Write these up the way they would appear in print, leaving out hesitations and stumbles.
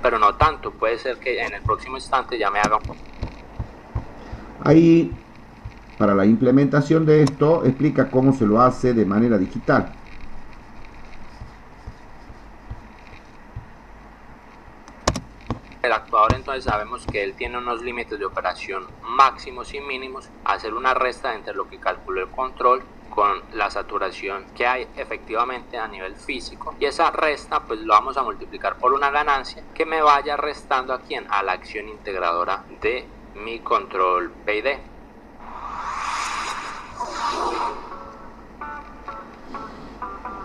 pero no tanto, puede ser que en el próximo instante ya me haga un poco. Ahí, para la implementación de esto, explica cómo se lo hace de manera digital. El actuador, entonces sabemos que él tiene unos límites de operación máximos y mínimos, hacer una resta entre lo que calculó el control con la saturación que hay efectivamente a nivel físico, y esa resta pues lo vamos a multiplicar por una ganancia que me vaya restando a quién, a la acción integradora de mi control PID.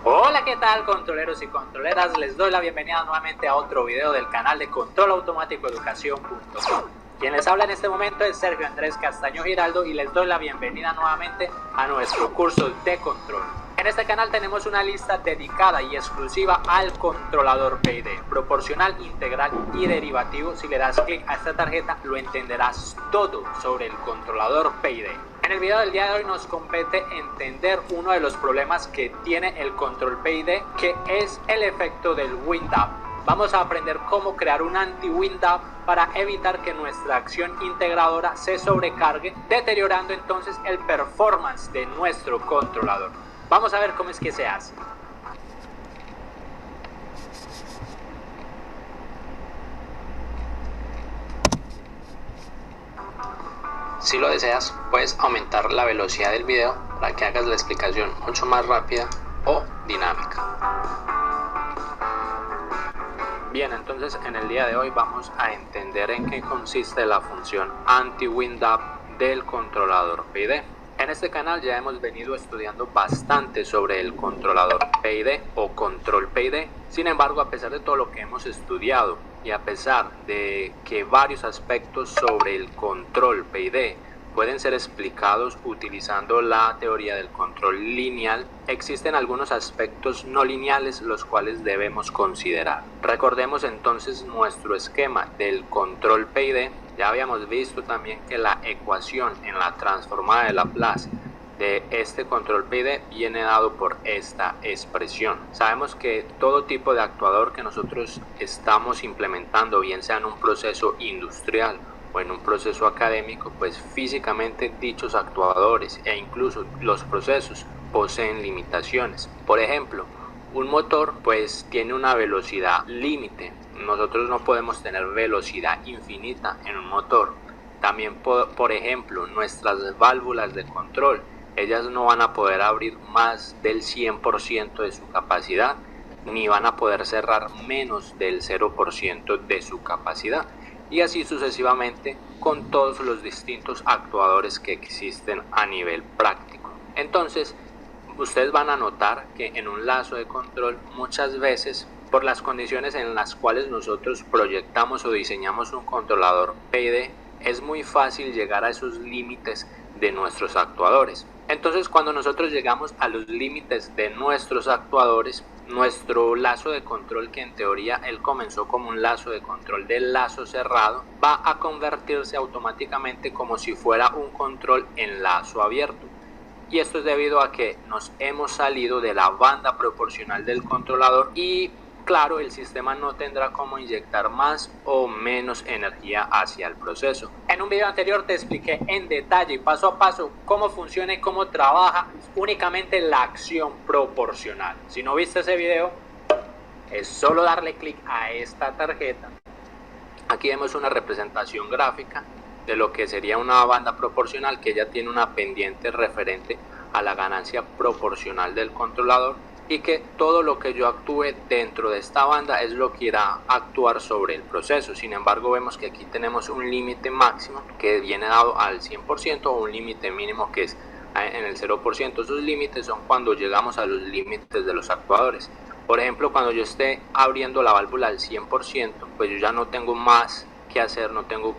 Hola, ¿qué tal, controleros y controleras? Les doy la bienvenida nuevamente a otro video del canal de controlautomaticoeducacion.com. Quien les habla en este momento es Sergio Andrés Castaño Giraldo y les doy la bienvenida nuevamente a nuestro curso de control. En este canal tenemos una lista dedicada y exclusiva al controlador PID, proporcional, integral y derivativo. Si le das clic a esta tarjeta lo entenderás todo sobre el controlador PID. En el video del día de hoy nos compete entender uno de los problemas que tiene el control PID, que es el efecto del wind-up. Vamos a aprender cómo crear un anti-wind-up para evitar que nuestra acción integradora se sobrecargue, deteriorando entonces el performance de nuestro controlador. Vamos a ver cómo es que se hace. Si lo deseas, puedes aumentar la velocidad del video para que hagas la explicación mucho más rápida o dinámica. Bien, entonces en el día de hoy vamos a entender en qué consiste la función anti-wind-up del controlador PID. En este canal ya hemos venido estudiando bastante sobre el controlador PID o control PID. Sin embargo, a pesar de todo lo que hemos estudiado y a pesar de que varios aspectos sobre el control PID pueden ser explicados utilizando la teoría del control lineal, existen algunos aspectos no lineales los cuales debemos considerar. Recordemos entonces nuestro esquema del control PID. Ya habíamos visto también que la ecuación en la transformada de Laplace de este control PID viene dado por esta expresión. Sabemos que todo tipo de actuador que nosotros estamos implementando, bien sea en un proceso industrial o en un proceso académico, pues físicamente dichos actuadores e incluso los procesos poseen limitaciones. Por ejemplo, un motor pues tiene una velocidad límite. Nosotros no podemos tener velocidad infinita en un motor. También, por ejemplo, nuestras válvulas de control, ellas no van a poder abrir más del 100% de su capacidad, ni van a poder cerrar menos del 0% de su capacidad. Y así sucesivamente con todos los distintos actuadores que existen a nivel práctico. Entonces, ustedes van a notar que en un lazo de control muchas veces, por las condiciones en las cuales nosotros proyectamos o diseñamos un controlador PID, es muy fácil llegar a esos límites de nuestros actuadores. Entonces, cuando nosotros llegamos a los límites de nuestros actuadores, nuestro lazo de control, que en teoría él comenzó como un lazo de control del lazo cerrado, va a convertirse automáticamente como si fuera un control en lazo abierto. Y esto es debido a que nos hemos salido de la banda proporcional del controlador y claro, el sistema no tendrá cómo inyectar más o menos energía hacia el proceso. En un video anterior te expliqué en detalle y paso a paso cómo funciona y cómo trabaja únicamente la acción proporcional. Si no viste ese video, es solo darle clic a esta tarjeta. Aquí vemos una representación gráfica de lo que sería una banda proporcional, que ya tiene una pendiente referente a la ganancia proporcional del controlador, y que todo lo que yo actúe dentro de esta banda es lo que irá a actuar sobre el proceso. Sin embargo, vemos que aquí tenemos un límite máximo que viene dado al 100% o un límite mínimo que es en el 0%. Esos límites son cuando llegamos a los límites de los actuadores. Por ejemplo, cuando yo esté abriendo la válvula al 100%, pues yo ya no tengo más que hacer, no tengo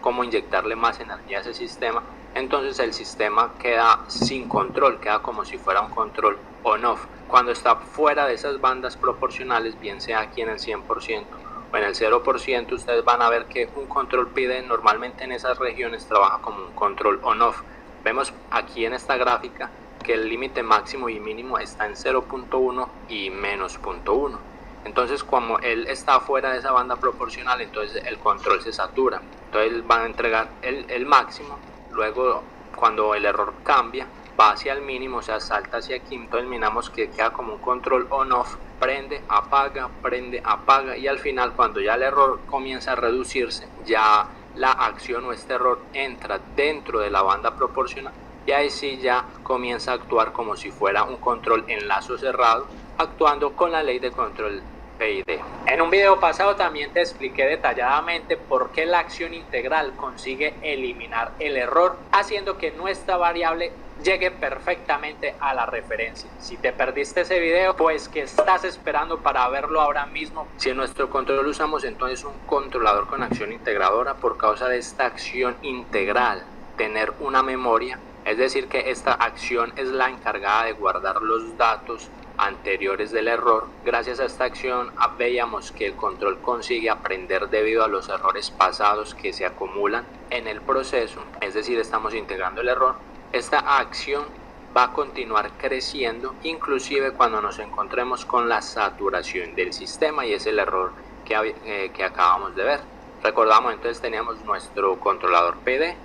cómo inyectarle más energía a ese sistema. Entonces el sistema queda sin control, queda como si fuera un control on-off. Cuando está fuera de esas bandas proporcionales, bien sea aquí en el 100% o en el 0%, ustedes van a ver que un control PID normalmente en esas regiones trabaja como un control on-off. Vemos aquí en esta gráfica que el límite máximo y mínimo está en 0.1 y menos 0.1. Entonces, como él está fuera de esa banda proporcional, entonces el control se satura. Entonces van a entregar el máximo, luego cuando el error cambia, va hacia el mínimo, o sea, salta hacia aquí, entonces miramos que queda como un control on-off, prende, apaga, y al final cuando ya el error comienza a reducirse, ya la acción o este error entra dentro de la banda proporcional, y ahí sí ya comienza a actuar como si fuera un control en lazo cerrado, actuando con la ley de control PID. En un video pasado también te expliqué detalladamente por qué la acción integral consigue eliminar el error, haciendo que nuestra variable llegue perfectamente a la referencia. Si te perdiste ese video, pues ¿qué estás esperando para verlo ahora mismo? Si en nuestro control usamos entonces un controlador con acción integradora, por causa de esta acción integral, tener una memoria, es decir que esta acción es la encargada de guardar los datos anteriores del error. Gracias a esta acción veíamos que el control consigue aprender debido a los errores pasados que se acumulan en el proceso, es decir, estamos integrando el error. Esta acción va a continuar creciendo inclusive cuando nos encontremos con la saturación del sistema, y es el error que acabamos de ver. Recordamos, entonces teníamos nuestro controlador PD.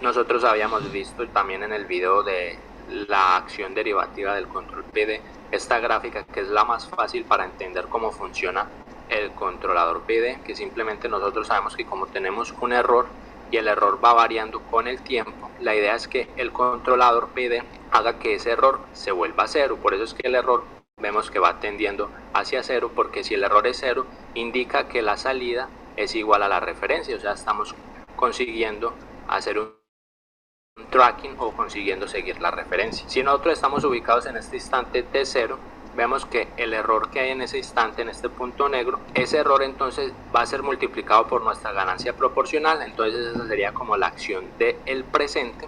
Nosotros habíamos visto también en el video de la acción derivativa del control PD esta gráfica, que es la más fácil para entender cómo funciona el controlador PD, que simplemente nosotros sabemos que como tenemos un error y el error va variando con el tiempo, la idea es que el controlador PD haga que ese error se vuelva a cero. Por eso es que el error vemos que va tendiendo hacia cero, porque si el error es cero indica que la salida es igual a la referencia, o sea, estamos consiguiendo hacer un tracking o consiguiendo seguir la referencia. Si nosotros estamos ubicados en este instante de cero, vemos que el error que hay en ese instante, en este punto negro, ese error entonces va a ser multiplicado por nuestra ganancia proporcional, entonces esa sería como la acción del presente.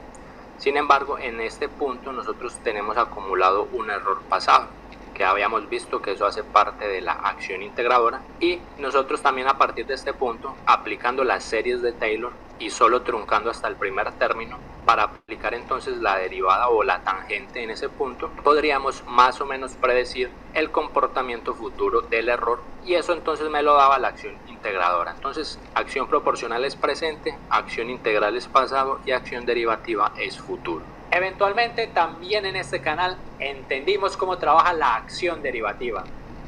Sin embargo, en este punto nosotros tenemos acumulado un error pasado, que habíamos visto que eso hace parte de la acción integradora, y nosotros también a partir de este punto, aplicando las series de Taylor y solo truncando hasta el primer término para aplicar entonces la derivada o la tangente en ese punto, podríamos más o menos predecir el comportamiento futuro del error, y eso entonces me lo daba la acción integradora. Entonces, acción proporcional es presente, acción integral es pasado y acción derivativa es futuro. Eventualmente también en este canal entendimos cómo trabaja la acción derivativa,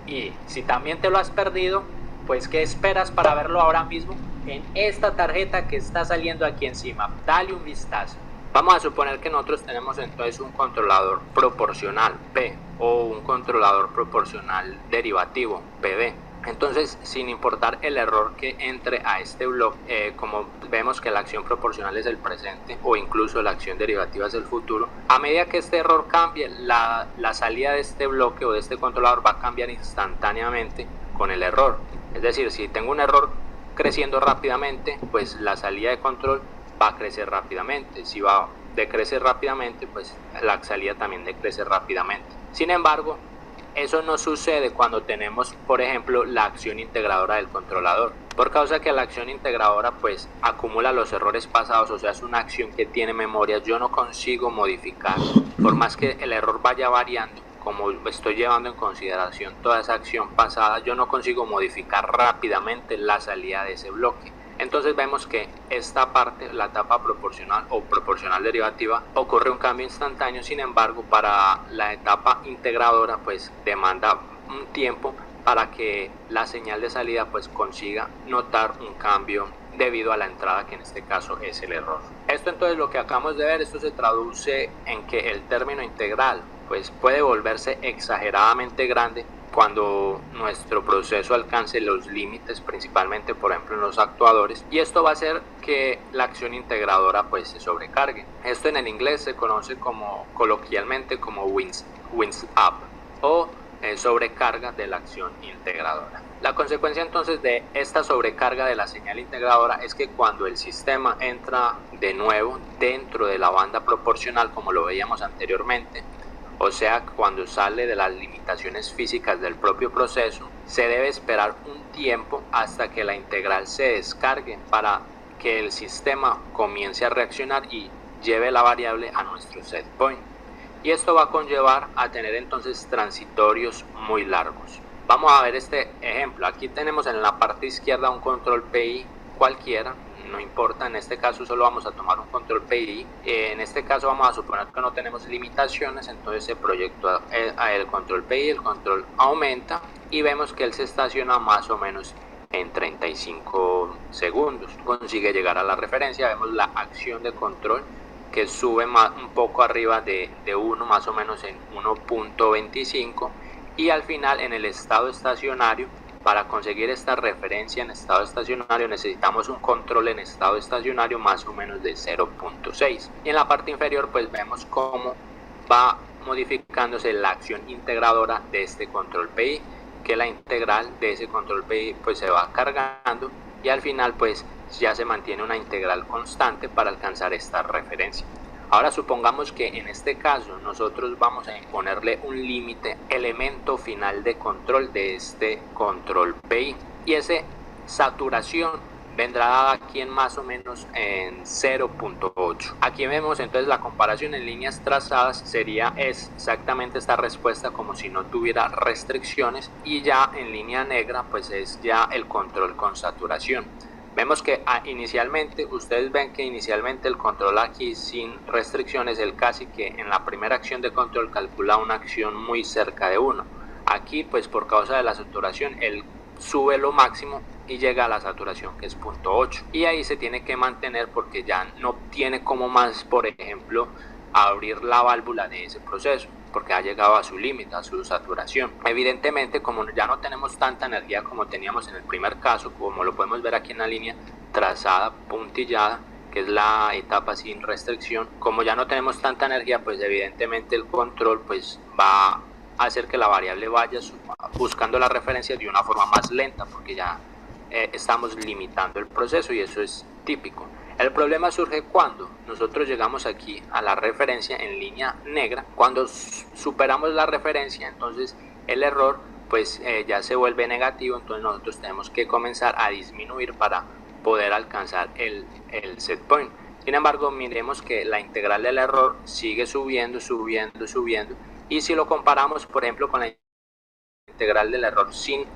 y si también te lo has perdido, pues ¿qué esperas para verlo ahora mismo? En esta tarjeta que está saliendo aquí encima, dale un vistazo. Vamos a suponer que nosotros tenemos entonces un controlador proporcional P o un controlador proporcional derivativo PD. Entonces, sin importar el error que entre a este bloque, como vemos que la acción proporcional es el presente o incluso la acción derivativa es el futuro, a medida que este error cambie, la salida de este bloque o de este controlador va a cambiar instantáneamente con el error. Es decir, si tengo un error creciendo rápidamente, pues la salida de control va a crecer rápidamente. Si va a decrecer rápidamente, pues la salida también decrece rápidamente. Sin embargo, eso no sucede cuando tenemos, por ejemplo, la acción integradora del controlador, por causa que la acción integradora pues acumula los errores pasados, o sea, es una acción que tiene memoria. Yo no consigo modificar, por más que el error vaya variando, como estoy llevando en consideración toda esa acción pasada, yo no consigo modificar rápidamente la salida de ese bloque. Entonces vemos que esta parte, la etapa proporcional o proporcional derivativa, ocurre un cambio instantáneo. Sin embargo, para la etapa integradora pues demanda un tiempo para que la señal de salida pues consiga notar un cambio debido a la entrada, que en este caso es el error. Esto entonces lo que acabamos de ver, esto se traduce en que el término integral pues puede volverse exageradamente grande cuando nuestro proceso alcance los límites, principalmente por ejemplo en los actuadores, y esto va a hacer que la acción integradora pues se sobrecargue. Esto en el inglés se conoce como coloquialmente como winds up o sobrecarga de la acción integradora. La consecuencia entonces de esta sobrecarga de la señal integradora es que cuando el sistema entra de nuevo dentro de la banda proporcional, como lo veíamos anteriormente, o sea, cuando sale de las limitaciones físicas del propio proceso, se debe esperar un tiempo hasta que la integral se descargue para que el sistema comience a reaccionar y lleve la variable a nuestro set point. Y esto va a conllevar a tener entonces transitorios muy largos. Vamos a ver este ejemplo. Aquí tenemos en la parte izquierda un control PI cualquiera, no importa, en este caso solo vamos a tomar un control PI. En este caso vamos a suponer que no tenemos limitaciones, entonces se proyectó el control PI, el control aumenta y vemos que él se estaciona más o menos en 35 segundos. Consigue llegar a la referencia, vemos la acción de control que sube un poco arriba de 1, más o menos en 1.25, y al final en el estado estacionario, para conseguir esta referencia en estado estacionario necesitamos un control en estado estacionario más o menos de 0.6, y en la parte inferior pues vemos cómo va modificándose la acción integradora de este control PI, que la integral de ese control PI pues se va cargando y al final pues ya se mantiene una integral constante para alcanzar esta referencia. Ahora supongamos que en este caso nosotros vamos a imponerle un límite elemento final de control de este control PI, y esa saturación vendrá dada aquí en más o menos en 0.8. Aquí vemos entonces la comparación en líneas trazadas, sería exactamente esta respuesta como si no tuviera restricciones, y ya en línea negra pues es ya el control con saturación. Vemos que inicialmente, ustedes ven que inicialmente el control aquí sin restricciones, él casi que en la primera acción de control calcula una acción muy cerca de 1. Aquí pues por causa de la saturación él sube lo máximo y llega a la saturación que es 0.8, y ahí se tiene que mantener porque ya no tiene como más, por ejemplo, abrir la válvula de ese proceso porque ha llegado a su límite, a su saturación. Evidentemente, como ya no tenemos tanta energía como teníamos en el primer caso, como lo podemos ver aquí en la línea trazada, puntillada, que es la etapa sin restricción, como ya no tenemos tanta energía, pues evidentemente el control pues va a hacer que la variable vaya buscando la referencia de una forma más lenta, porque ya estamos limitando el proceso, y eso es típico. El problema surge cuando nosotros llegamos aquí a la referencia en línea negra. Cuando superamos la referencia, entonces el error pues ya se vuelve negativo, entonces nosotros tenemos que comenzar a disminuir para poder alcanzar el set point. Sin embargo, miremos que la integral del error sigue subiendo, subiendo, subiendo, y si lo comparamos por ejemplo con la integral del error sin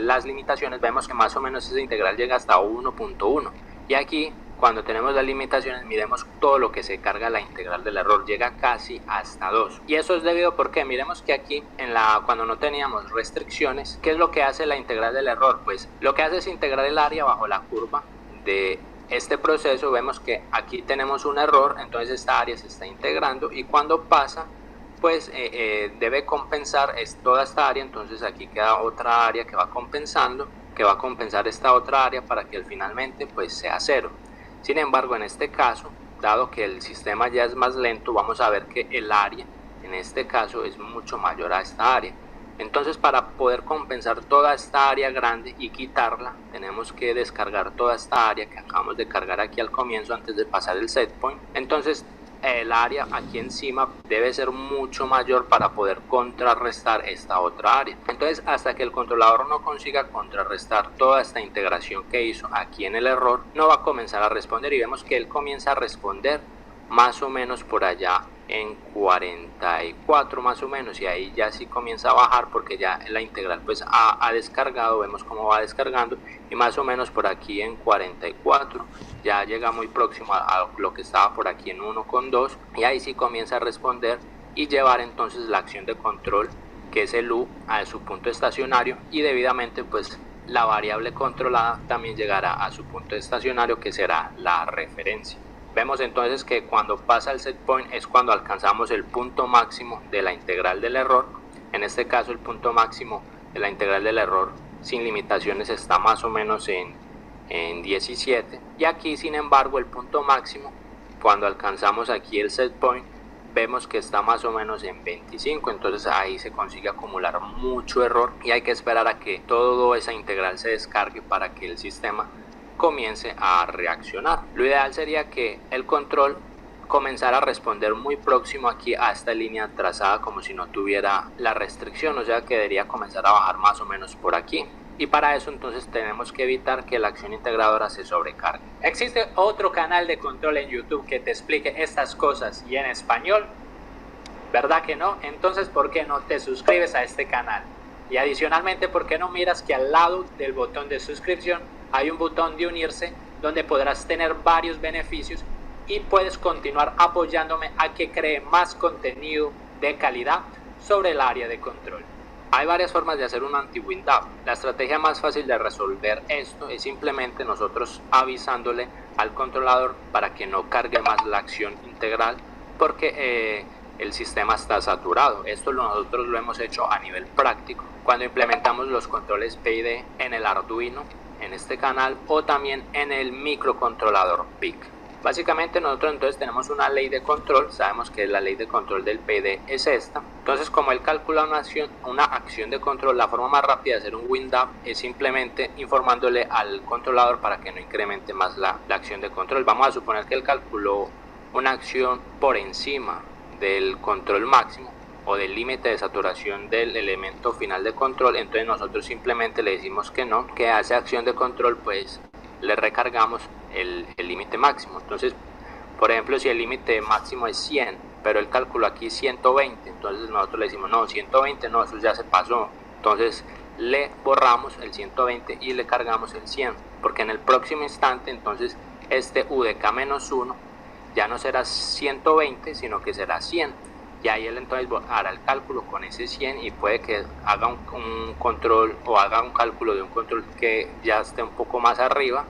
las limitaciones, vemos que más o menos esa integral llega hasta 1.1, y aquí cuando tenemos las limitaciones miremos todo lo que se carga la integral del error, llega casi hasta 2, y eso es debido porque miremos que aquí cuando no teníamos restricciones, ¿qué es lo que hace la integral del error? Pues lo que hace es integrar el área bajo la curva de este proceso. Vemos que aquí tenemos un error, entonces esta área se está integrando, y cuando pasa pues debe compensar toda esta área, entonces aquí queda otra área que va compensando, que va a compensar esta otra área para que finalmente pues sea 0. Sin embargo, en este caso, dado que el sistema ya es más lento, vamos a ver que el área en este caso es mucho mayor a esta área. Entonces, para poder compensar toda esta área grande y quitarla, tenemos que descargar toda esta área que acabamos de cargar aquí al comienzo antes de pasar el set point. Entonces el área aquí encima debe ser mucho mayor para poder contrarrestar esta otra área. Entonces, hasta que el controlador no consiga contrarrestar toda esta integración que hizo aquí en el error, no va a comenzar a responder, y vemos que él comienza a responder más o menos por allá en 44 más o menos, y ahí ya sí comienza a bajar porque ya la integral pues ha descargado. Vemos cómo va descargando, y más o menos por aquí en 44 ya llega muy próximo a lo que estaba por aquí en 1,2, y ahí sí comienza a responder y llevar entonces la acción de control, que es el U, a su punto estacionario, y debidamente pues la variable controlada también llegará a su punto estacionario, que será la referencia. Vemos entonces que cuando pasa el set point es cuando alcanzamos el punto máximo de la integral del error. En este caso el punto máximo de la integral del error sin limitaciones está más o menos en 17, y aquí sin embargo el punto máximo, cuando alcanzamos aquí el set point, vemos que está más o menos en 25, entonces ahí se consigue acumular mucho error, y hay que esperar a que toda esa integral se descargue para que el sistema comience a reaccionar. Lo ideal sería que el control comenzara a responder muy próximo aquí a esta línea trazada, como si no tuviera la restricción, o sea que debería comenzar a bajar más o menos por aquí, y para eso entonces tenemos que evitar que la acción integradora se sobrecargue. ¿Existe otro canal de control en YouTube que te explique estas cosas y en español? ¿Verdad que no? Entonces, ¿por qué no te suscribes a este canal? Y adicionalmente, ¿por qué no miras que al lado del botón de suscripción hay un botón de unirse donde podrás tener varios beneficios y puedes continuar apoyándome a que cree más contenido de calidad sobre el área de control? Hay varias formas de hacer un anti-WinDAP. La estrategia más fácil de resolver esto es simplemente nosotros avisándole al controlador para que no cargue más la acción integral, porque el sistema está saturado. Esto nosotros lo hemos hecho a nivel práctico cuando implementamos los controles PID en el Arduino, en este canal, o también en el microcontrolador PIC. Básicamente nosotros entonces tenemos una ley de control, sabemos que la ley de control del PID es esta. Entonces, como él calcula una acción de control, la forma más rápida de hacer un WinDAP es simplemente informándole al controlador para que no incremente más la acción de control. Vamos a suponer que él calculó una acción por encima del control máximo o del límite de saturación del elemento final de control. Entonces nosotros simplemente le decimos que no, que a esa acción de control pues le recargamos el límite máximo. Entonces, por ejemplo, si el límite máximo es 100, pero él calculó aquí 120, entonces nosotros le decimos no, 120 no, eso ya se pasó. Entonces le borramos el 120 y le cargamos el 100, porque en el próximo instante entonces este UDK-1 ya no será 120, sino que será 100. Y ahí él entonces hará el cálculo con ese 100 y puede que haga un control o haga un cálculo de un control que ya esté un poco más arriba,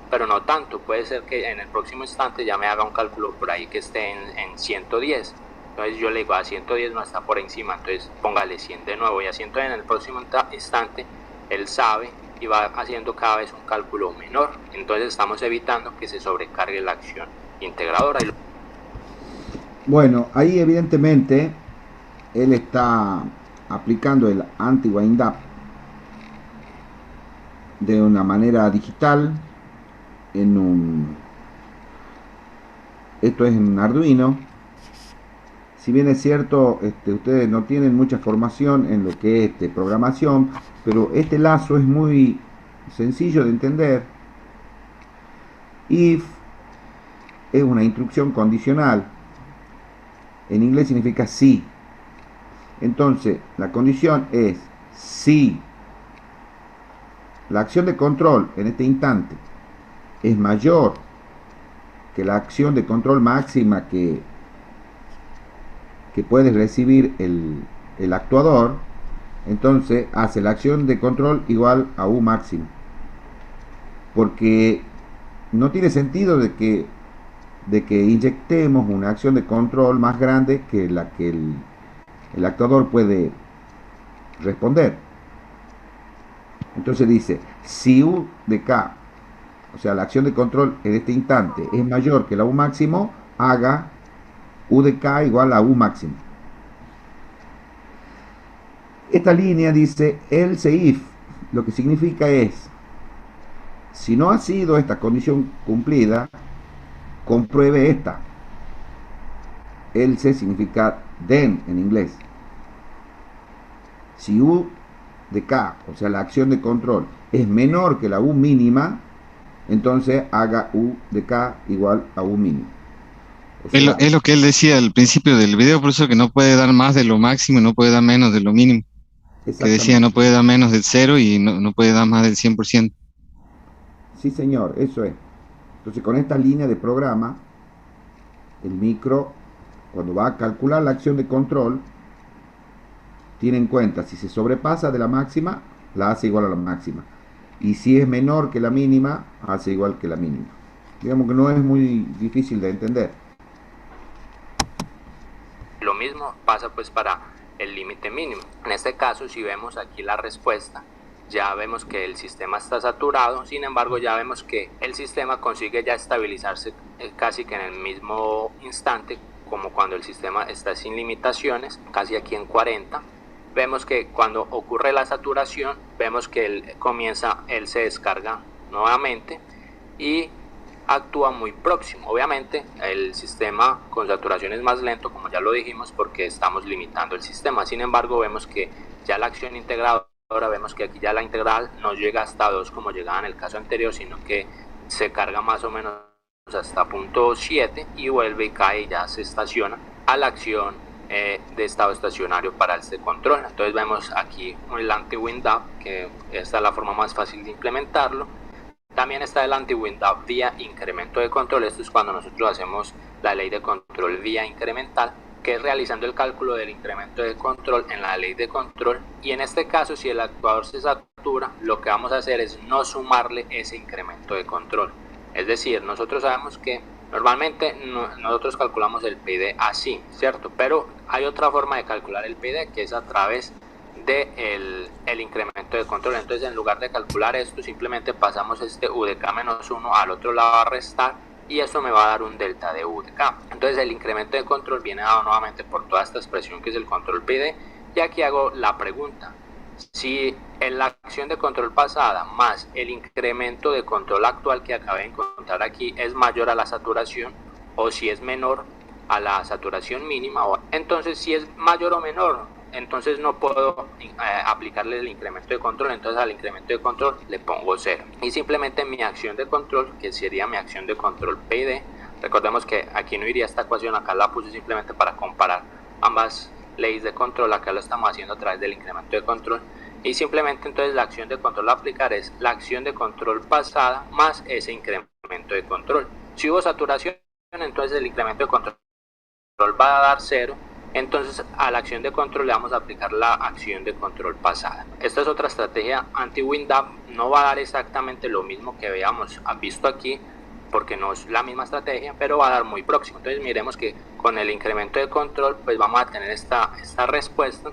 pero no tanto. Puede ser que en el próximo instante ya me haga un cálculo por ahí que esté en 110. Entonces yo le digo a 110 no está por encima, entonces póngale 100 de nuevo, y así entonces en el próximo instante él sabe y va haciendo cada vez un cálculo menor. Entonces estamos evitando que se sobrecargue la acción integradora. Bueno, ahí evidentemente él está aplicando el anti-WinDAP de una manera digital esto es en Arduino. Si bien es cierto, ustedes no tienen mucha formación en lo que es programación, pero este lazo es muy sencillo de entender. If es una instrucción condicional. En inglés significa si. Entonces, la condición es si la acción de control en este instante es mayor que la acción de control máxima que puede recibir el actuador, entonces hace la acción de control igual a U máximo. Porque no tiene sentido de que inyectemos una acción de control más grande que la que el actuador puede responder. Entonces dice, si U de K, o sea la acción de control en este instante es mayor que la U máximo, haga U de K igual a U máximo. Esta línea dice else if, lo que significa es, si no ha sido esta condición cumplida, compruebe esta. Else significa then en inglés. Si U de K, o sea la acción de control, es menor que la U mínima, entonces haga U de K igual a U mínimo. O sea, Es lo que él decía al principio del video, por eso que no puede dar más de lo máximo, no puede dar menos de lo mínimo. Que decía no puede dar menos del 0 y no puede dar más del 100%. Sí, señor, eso es. Entonces, con esta línea de programa, el micro, cuando va a calcular la acción de control, tiene en cuenta si se sobrepasa de la máxima, la hace igual a la máxima. Y si es menor que la mínima, hace igual que la mínima. Digamos que no es muy difícil de entender. Lo mismo pasa pues para el límite mínimo. En este caso, si vemos aquí la respuesta, ya vemos que el sistema está saturado. Sin embargo, ya vemos que el sistema consigue ya estabilizarse casi que en el mismo instante, como cuando el sistema está sin limitaciones, casi aquí en 40. Vemos que cuando ocurre la saturación, vemos que él se descarga nuevamente y actúa muy próximo. Obviamente el sistema con saturación es más lento, como ya lo dijimos, porque estamos limitando el sistema. Sin embargo, vemos que ya la acción integradora, vemos que aquí ya la integral no llega hasta 2 como llegaba en el caso anterior, sino que se carga más o menos hasta punto 7 y vuelve y cae y ya se estaciona a la acción de estado estacionario para este control. Entonces vemos aquí el anti-wind-up, que esta es la forma más fácil de implementarlo. También está el anti-wind-up vía incremento de control. Esto es cuando nosotros hacemos la ley de control vía incremental, que es realizando el cálculo del incremento de control en la ley de control, y en este caso si el actuador se satura, lo que vamos a hacer es no sumarle ese incremento de control. Es decir, nosotros sabemos que normalmente nosotros calculamos el PID así, ¿cierto? Pero hay otra forma de calcular el PID, que es a través de el incremento de control. Entonces, en lugar de calcular esto, simplemente pasamos este UDK-1 al otro lado a restar, y eso me va a dar un delta de UDK. Entonces el incremento de control viene dado nuevamente por toda esta expresión que es el control PID, y aquí hago la pregunta: si en la acción de control pasada más el incremento de control actual que acabé de encontrar aquí es mayor a la saturación, o si es menor a la saturación mínima, entonces si es mayor o menor, entonces no puedo aplicarle el incremento de control. Entonces al incremento de control le pongo 0, y simplemente mi acción de control, que sería mi acción de control PID, recordemos que aquí no iría esta ecuación, acá la puse simplemente para comparar ambas leyes de control, acá lo estamos haciendo a través del incremento de control, y simplemente entonces la acción de control a aplicar es la acción de control pasada más ese incremento de control. Si hubo saturación, entonces el incremento de control va a dar 0, entonces a la acción de control le vamos a aplicar la acción de control pasada. Esta es otra estrategia anti-wind-up, no va a dar exactamente lo mismo que habíamos visto aquí, porque no es la misma estrategia, pero va a dar muy próximo. Entonces miremos que con el incremento de control pues vamos a tener esta respuesta.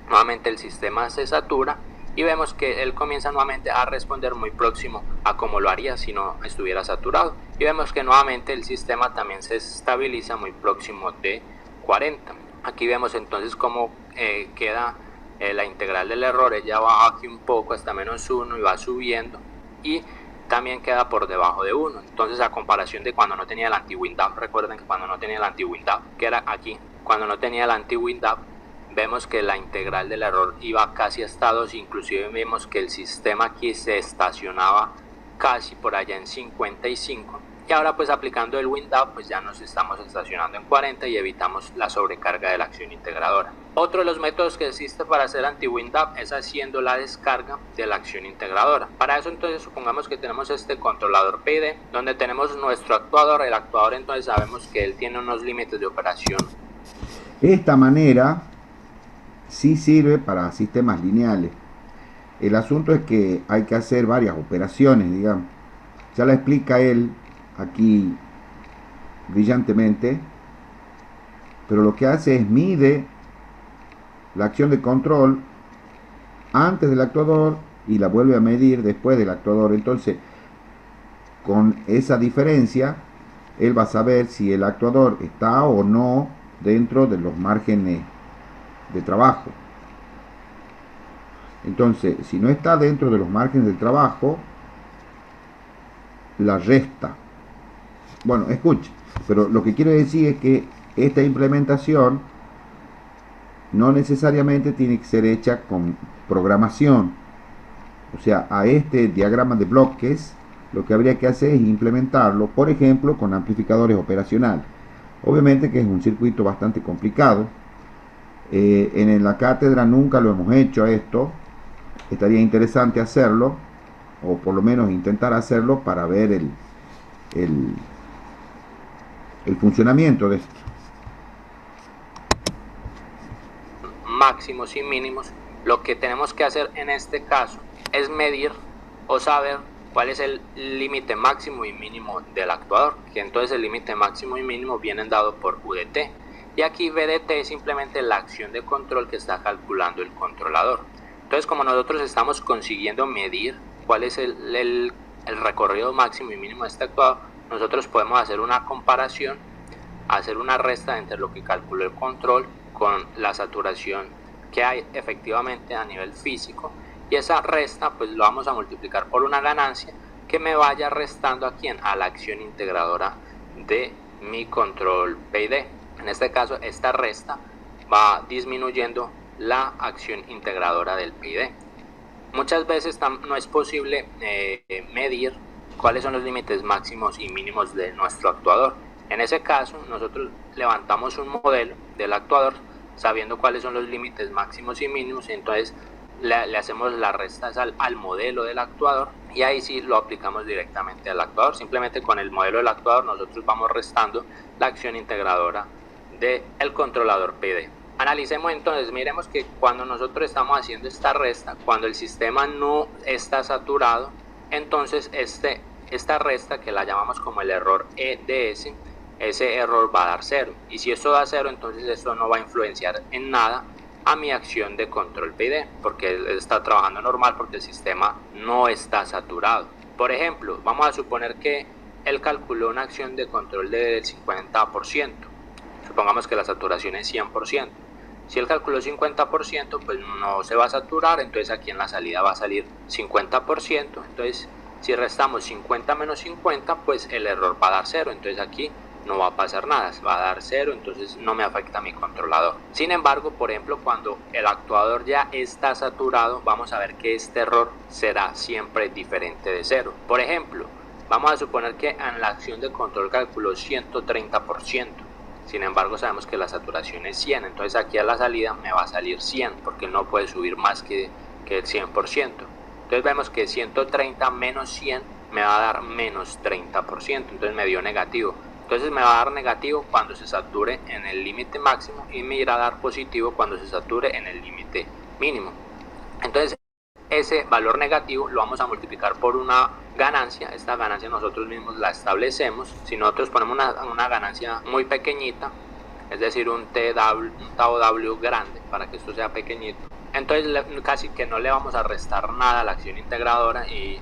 Nuevamente el sistema se satura y vemos que él comienza nuevamente a responder muy próximo a como lo haría si no estuviera saturado, y vemos que nuevamente el sistema también se estabiliza muy próximo de 40. Aquí vemos entonces cómo queda la integral del error. Ella va aquí un poco hasta -1 y va subiendo, y también queda por debajo de 1. Entonces a comparación de cuando no tenía el anti-wind-up, recuerden que cuando no tenía el anti-wind-up, que era aquí, cuando no tenía el anti-wind-up, vemos que la integral del error iba casi hasta 2, inclusive vemos que el sistema aquí se estacionaba casi por allá en 55, y ahora pues aplicando el wind-up pues ya nos estamos estacionando en 40 y evitamos la sobrecarga de la acción integradora. Otro de los métodos que existe para hacer anti-wind-up es haciendo la descarga de la acción integradora. Para eso entonces supongamos que tenemos este controlador PID donde tenemos nuestro actuador. El actuador entonces sabemos que él tiene unos límites de operación. Esta manera sí sirve para sistemas lineales. El asunto es que hay que hacer varias operaciones, digamos. Ya la explica él aquí brillantemente, pero lo que hace es mide la acción de control antes del actuador y la vuelve a medir después del actuador. Entonces, con esa diferencia, él va a saber si el actuador está o no dentro de los márgenes de trabajo. Entonces, si no está dentro de los márgenes de trabajo, la resta. Bueno, escuche, pero lo que quiero decir es que esta implementación no necesariamente tiene que ser hecha con programación. O sea, a este diagrama de bloques lo que habría que hacer es implementarlo, por ejemplo, con amplificadores operacionales. Obviamente que es un circuito bastante complicado. En la cátedra nunca lo hemos hecho esto. Estaría interesante hacerlo, o por lo menos intentar hacerlo para ver el funcionamiento de esto. Máximos y mínimos. Lo que tenemos que hacer en este caso es medir o saber cuál es el límite máximo y mínimo del actuador, que entonces el límite máximo y mínimo vienen dados por UDT, y aquí VDT es simplemente la acción de control que está calculando el controlador. Entonces, como nosotros estamos consiguiendo medir cuál es el recorrido máximo y mínimo de este actuador, nosotros podemos hacer una comparación, hacer una resta entre lo que calculó el control con la saturación que hay efectivamente a nivel físico, y esa resta pues lo vamos a multiplicar por una ganancia que me vaya restando a quién, a la acción integradora de mi control PID. En este caso esta resta va disminuyendo la acción integradora del PID. Muchas veces no es posible medir cuáles son los límites máximos y mínimos de nuestro actuador. En ese caso, nosotros levantamos un modelo del actuador sabiendo cuáles son los límites máximos y mínimos, entonces le hacemos las restas al modelo del actuador y ahí sí lo aplicamos directamente al actuador. Simplemente con el modelo del actuador nosotros vamos restando la acción integradora del controlador PID. Analicemos entonces, miremos que cuando nosotros estamos haciendo esta resta, cuando el sistema no está saturado, entonces esta resta, que la llamamos como el error EDS, ese error va a dar 0, y si esto da 0, entonces esto no va a influenciar en nada a mi acción de control PID, porque él está trabajando normal porque el sistema no está saturado. Por ejemplo, vamos a suponer que él calculó una acción de control del 50%, supongamos que la saturación es 100%. Si él calculó 50%, pues no se va a saturar, entonces aquí en la salida va a salir 50%, entonces si restamos 50 menos 50, pues el error va a dar 0, entonces aquí no va a pasar nada, va a dar 0, entonces no me afecta a mi controlador. Sin embargo, por ejemplo, cuando el actuador ya está saturado, vamos a ver que este error será siempre diferente de 0. Por ejemplo, vamos a suponer que en la acción de control calculó 130%. Sin embargo, sabemos que la saturación es 100, entonces aquí a la salida me va a salir 100, porque no puede subir más que el 100%. Entonces vemos que 130 menos 100 me va a dar menos 30%, entonces me dio negativo. Entonces me va a dar negativo cuando se sature en el límite máximo y me irá a dar positivo cuando se sature en el límite mínimo. Entonces ese valor negativo lo vamos a multiplicar por una ganancia. Esta ganancia nosotros mismos la establecemos. Si nosotros ponemos una ganancia muy pequeñita, es decir, un tau W grande, para que esto sea pequeñito, entonces casi que no le vamos a restar nada a la acción integradora y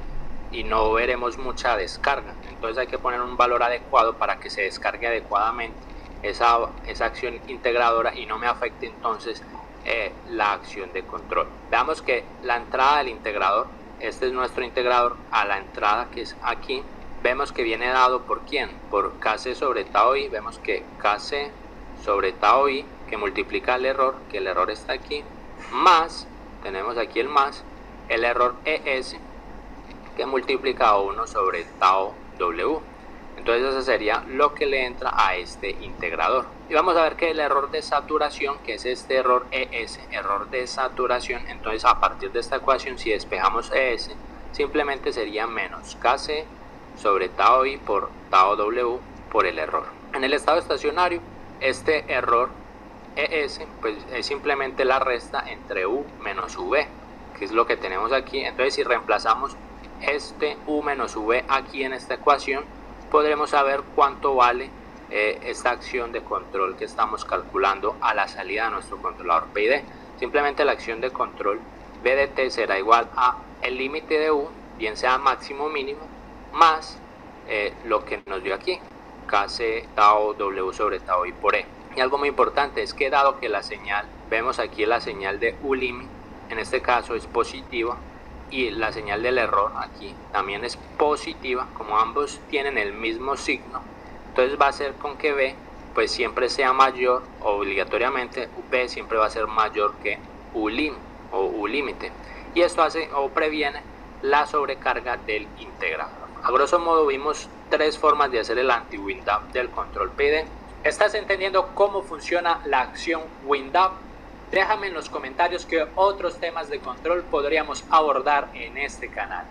no veremos mucha descarga. Entonces hay que poner un valor adecuado para que se descargue adecuadamente esa acción integradora y no me afecte entonces la acción de control. Veamos que la entrada del integrador, este es nuestro integrador, a la entrada que es aquí, vemos que viene dado por ¿quién? Por Kc sobre tau i. Vemos que Kc sobre tau i, que multiplica el error, que el error está aquí, más, tenemos aquí el más, el error ES, que multiplica 1 sobre tau W. Entonces eso sería lo que le entra a este integrador. Y vamos a ver que el error de saturación, que es este error ES, error de saturación, entonces a partir de esta ecuación, si despejamos ES, simplemente sería menos Kc sobre tau i por tau W por el error. En el estado estacionario, este error ES pues es simplemente la resta entre U menos V, que es lo que tenemos aquí. Entonces si reemplazamos este U menos V aquí en esta ecuación, podremos saber cuánto vale esta acción de control que estamos calculando a la salida de nuestro controlador PID. Simplemente la acción de control B de t será igual a el límite de U, bien sea máximo o mínimo, más lo que nos dio aquí, Kc tau W sobre tau i por E. Y algo muy importante es que dado que la señal, vemos aquí la señal de U limit, en este caso es positiva, y la señal del error aquí también es positiva, como ambos tienen el mismo signo, entonces va a ser con que B pues siempre sea mayor, obligatoriamente B siempre va a ser mayor que U lim o U límite, y esto hace o previene la sobrecarga del integrador. A grosso modo vimos tres formas de hacer el anti-WinDAP del control PID. ¿Estás entendiendo cómo funciona la acción WinDAP? Déjame en los comentarios qué otros temas de control podríamos abordar en este canal.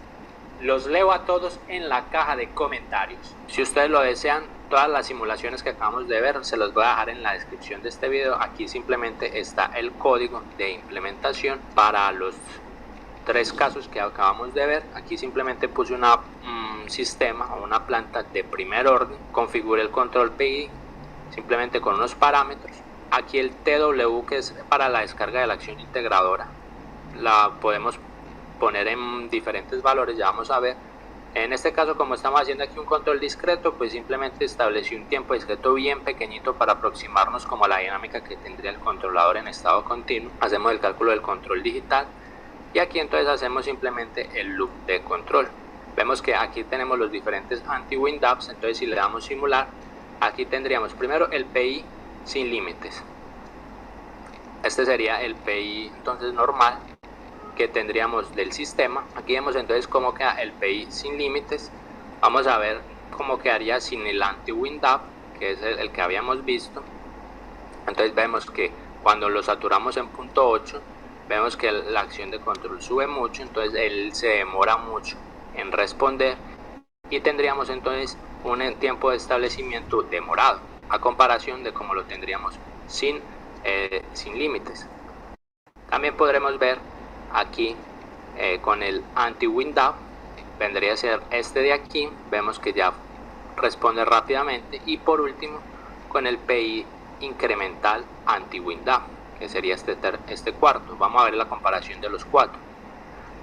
Los leo a todos en la caja de comentarios. Si ustedes lo desean, todas las simulaciones que acabamos de ver se los voy a dejar en la descripción de este video. Aquí simplemente está el código de implementación para los tres casos que acabamos de ver. Aquí simplemente puse un sistema o una planta de primer orden, configuré el control PI simplemente con unos parámetros. Aquí el TW, que es para la descarga de la acción integradora, la podemos poner en diferentes valores, ya vamos a ver. En este caso, como estamos haciendo aquí un control discreto, pues simplemente establecí un tiempo discreto bien pequeñito para aproximarnos como a la dinámica que tendría el controlador en estado continuo. Hacemos el cálculo del control digital y aquí entonces hacemos simplemente el loop de control. Vemos que aquí tenemos los diferentes anti-WinDAPs, entonces si le damos simular, aquí tendríamos primero el PI sin límites. Este sería el PI entonces normal que tendríamos del sistema. Aquí vemos entonces cómo queda el PI sin límites. Vamos a ver cómo quedaría sin el anti-WinDAP. que es el que habíamos visto. Entonces vemos que cuando lo saturamos en punto 8, vemos que la acción de control sube mucho, entonces él se demora mucho en responder y tendríamos entonces un tiempo de establecimiento demorado, a comparación de como lo tendríamos sin límites. También podremos ver aquí con el anti-wind-up, vendría a ser este de aquí, vemos que ya responde rápidamente, y por último con el PI incremental anti-wind-up, que sería este cuarto. Vamos a ver la comparación de los cuatro.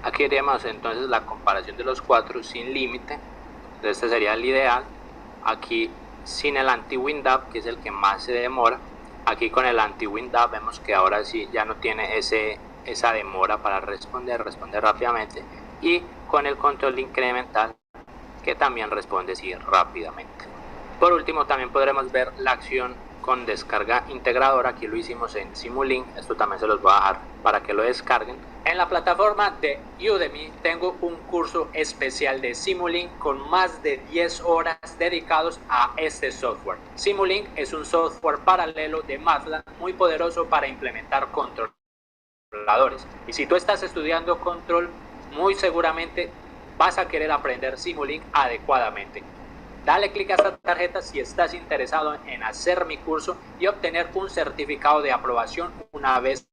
Aquí haríamos entonces la comparación de los cuatro sin límite, este sería el ideal. Aquí sin el anti-wind-up, que es el que más se demora. Aquí con el anti-wind-up vemos que ahora sí ya no tiene esa demora para responde rápidamente, y con el control incremental, que también responde sí rápidamente. Por último, también podremos ver la acción con descarga integradora. Aquí lo hicimos en Simulink, esto también se los voy a dejar para que lo descarguen. En la plataforma de Udemy tengo un curso especial de Simulink con más de 10 horas dedicados a este software. Simulink es un software paralelo de MATLAB muy poderoso para implementar controladores. Y si tú estás estudiando control, muy seguramente vas a querer aprender Simulink adecuadamente. Dale clic a esta tarjeta si estás interesado en hacer mi curso y obtener un certificado de aprobación una vez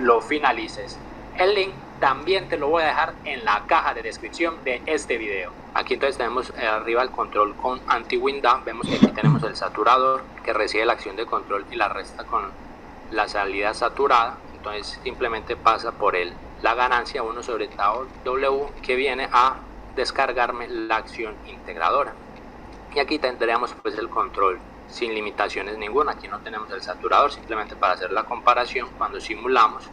lo finalices. El link también te lo voy a dejar en la caja de descripción de este video. Aquí entonces tenemos arriba el control con anti-wind-up. Vemos que aquí tenemos el saturador que recibe la acción de control y la resta con la salida saturada. Entonces simplemente pasa por la ganancia 1 sobre tau W, que viene a descargarme la acción integradora. Y aquí tendríamos pues el control sin limitaciones ninguna. Aquí no tenemos el saturador, simplemente para hacer la comparación cuando simulamos.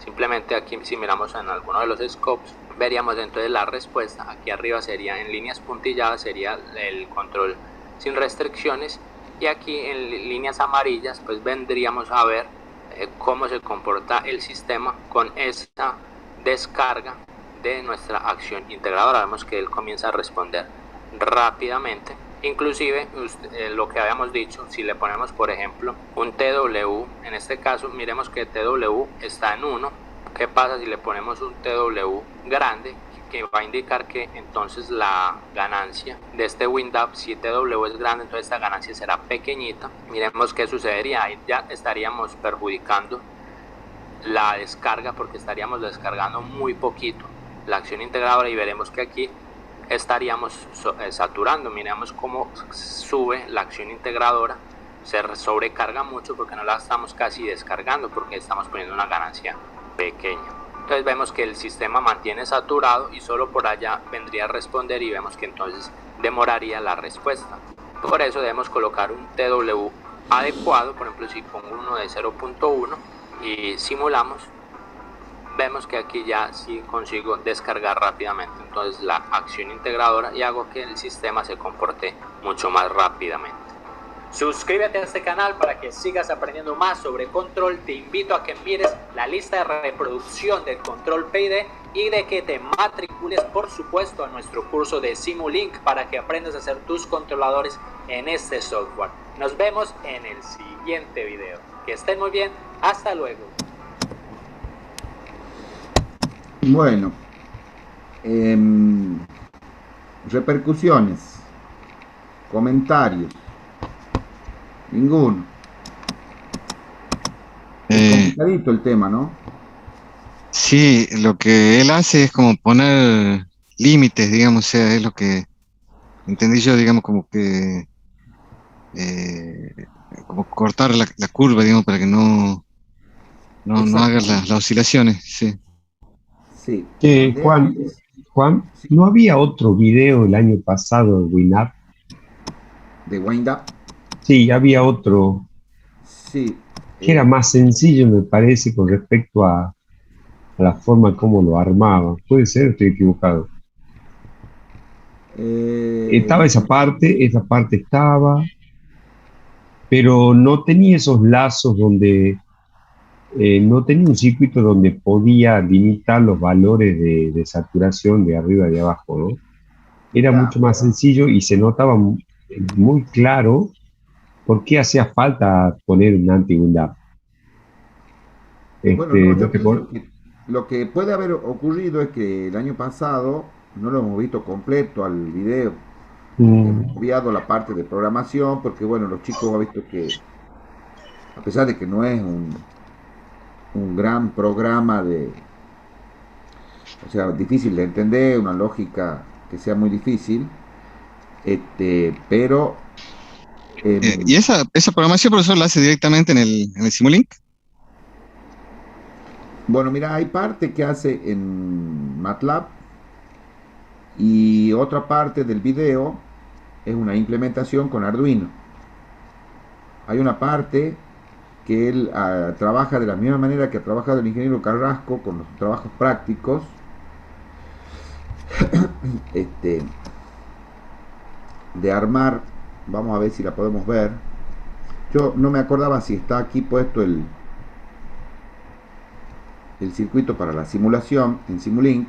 Simplemente aquí, si miramos en alguno de los scopes, veríamos entonces la respuesta. Aquí arriba sería en líneas puntilladas, sería el control sin restricciones, y aquí en líneas amarillas pues vendríamos a ver cómo se comporta el sistema con esta descarga de nuestra acción integradora. Vemos que él comienza a responder rápidamente. Inclusive lo que habíamos dicho, si le ponemos por ejemplo un TW, en este caso miremos que TW está en 1. ¿Qué pasa si le ponemos un TW grande? Que va a indicar que entonces la ganancia de este wind-up, si TW es grande, entonces esta ganancia será pequeñita. Miremos qué sucedería, ahí ya estaríamos perjudicando la descarga, porque estaríamos descargando muy poquito la acción integradora, y veremos que aquí estaríamos saturando. Miremos cómo sube la acción integradora, se sobrecarga mucho porque no la estamos casi descargando, porque estamos poniendo una ganancia pequeña. Entonces vemos que el sistema mantiene saturado y solo por allá vendría a responder, y vemos que entonces demoraría la respuesta. Por eso debemos colocar un TW adecuado. Por ejemplo, si pongo uno de 0.1 y simulamos, vemos que aquí ya sí consigo descargar rápidamente entonces la acción integradora y hago que el sistema se comporte mucho más rápidamente. Suscríbete a este canal para que sigas aprendiendo más sobre control. Te invito a que mires la lista de reproducción del control PID y de que te matricules, por supuesto, a nuestro curso de Simulink para que aprendas a hacer tus controladores en este software. Nos vemos en el siguiente video. Que estén muy bien. Hasta luego. Bueno, repercusiones, comentarios, ninguno. Es complicadito el tema, ¿no? Sí, lo que él hace es como poner límites, digamos, o sea, es lo que entendí yo, digamos, como que como cortar la curva, digamos, para que no haga las oscilaciones, sí. Sí. Juan, Sí. ¿no había otro video el año pasado de WinUp? ¿De wind-up? Sí, había otro Sí. que era más sencillo, me parece, con respecto a la forma como lo armaba. Puede ser, estoy equivocado. Estaba esa parte estaba, pero no tenía esos lazos donde no tenía un circuito donde podía limitar los valores de saturación de arriba y de abajo, ¿no? Era Claro. mucho más sencillo y se notaba muy claro ¿Por qué hacía falta poner un anti-WinDAP? Bueno, no, ¿No yo te pienso que lo que puede haber ocurrido es que el año pasado no lo hemos visto completo al video. Hemos Mm, obviado la parte de programación porque, bueno, los chicos han visto que, a pesar de que no es un gran programa o sea, difícil de entender, una lógica que sea muy difícil, pero ¿Y em, esa programación, profesor, la hace directamente en el Simulink? bueno, mira, hay parte que hace en MATLAB y otra parte del video es una implementación con Arduino. Hay una parte que él trabaja de la misma manera que ha trabajado el ingeniero Carrasco con los trabajos prácticos, este, de armar, vamos a ver si la podemos ver. Yo no me acordaba si está aquí puesto el circuito para la simulación en Simulink.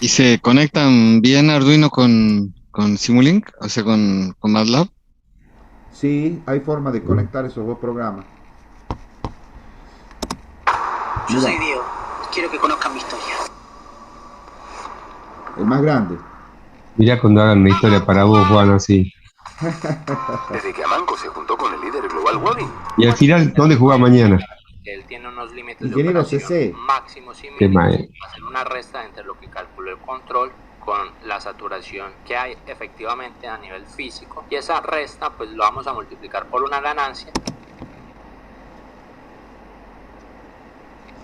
¿Y se conectan bien Arduino con Simulink? O sea, con MATLAB. Sí, hay forma de conectar esos dos programas. Yo Mira, soy Diego. Quiero que conozcan mi historia. el más grande. mirá cuando hagan una historia para vos, Juan, así. Desde que Amanco se juntó con el líder global Wally. Y al final, ¿dónde juega mañana? Él tiene unos límites de Ingeniero operación CC. máximos y Qué mínimos. mal. Hacer una resta entre lo que calculó el control con la saturación que hay efectivamente a nivel físico, y esa resta pues lo vamos a multiplicar por una ganancia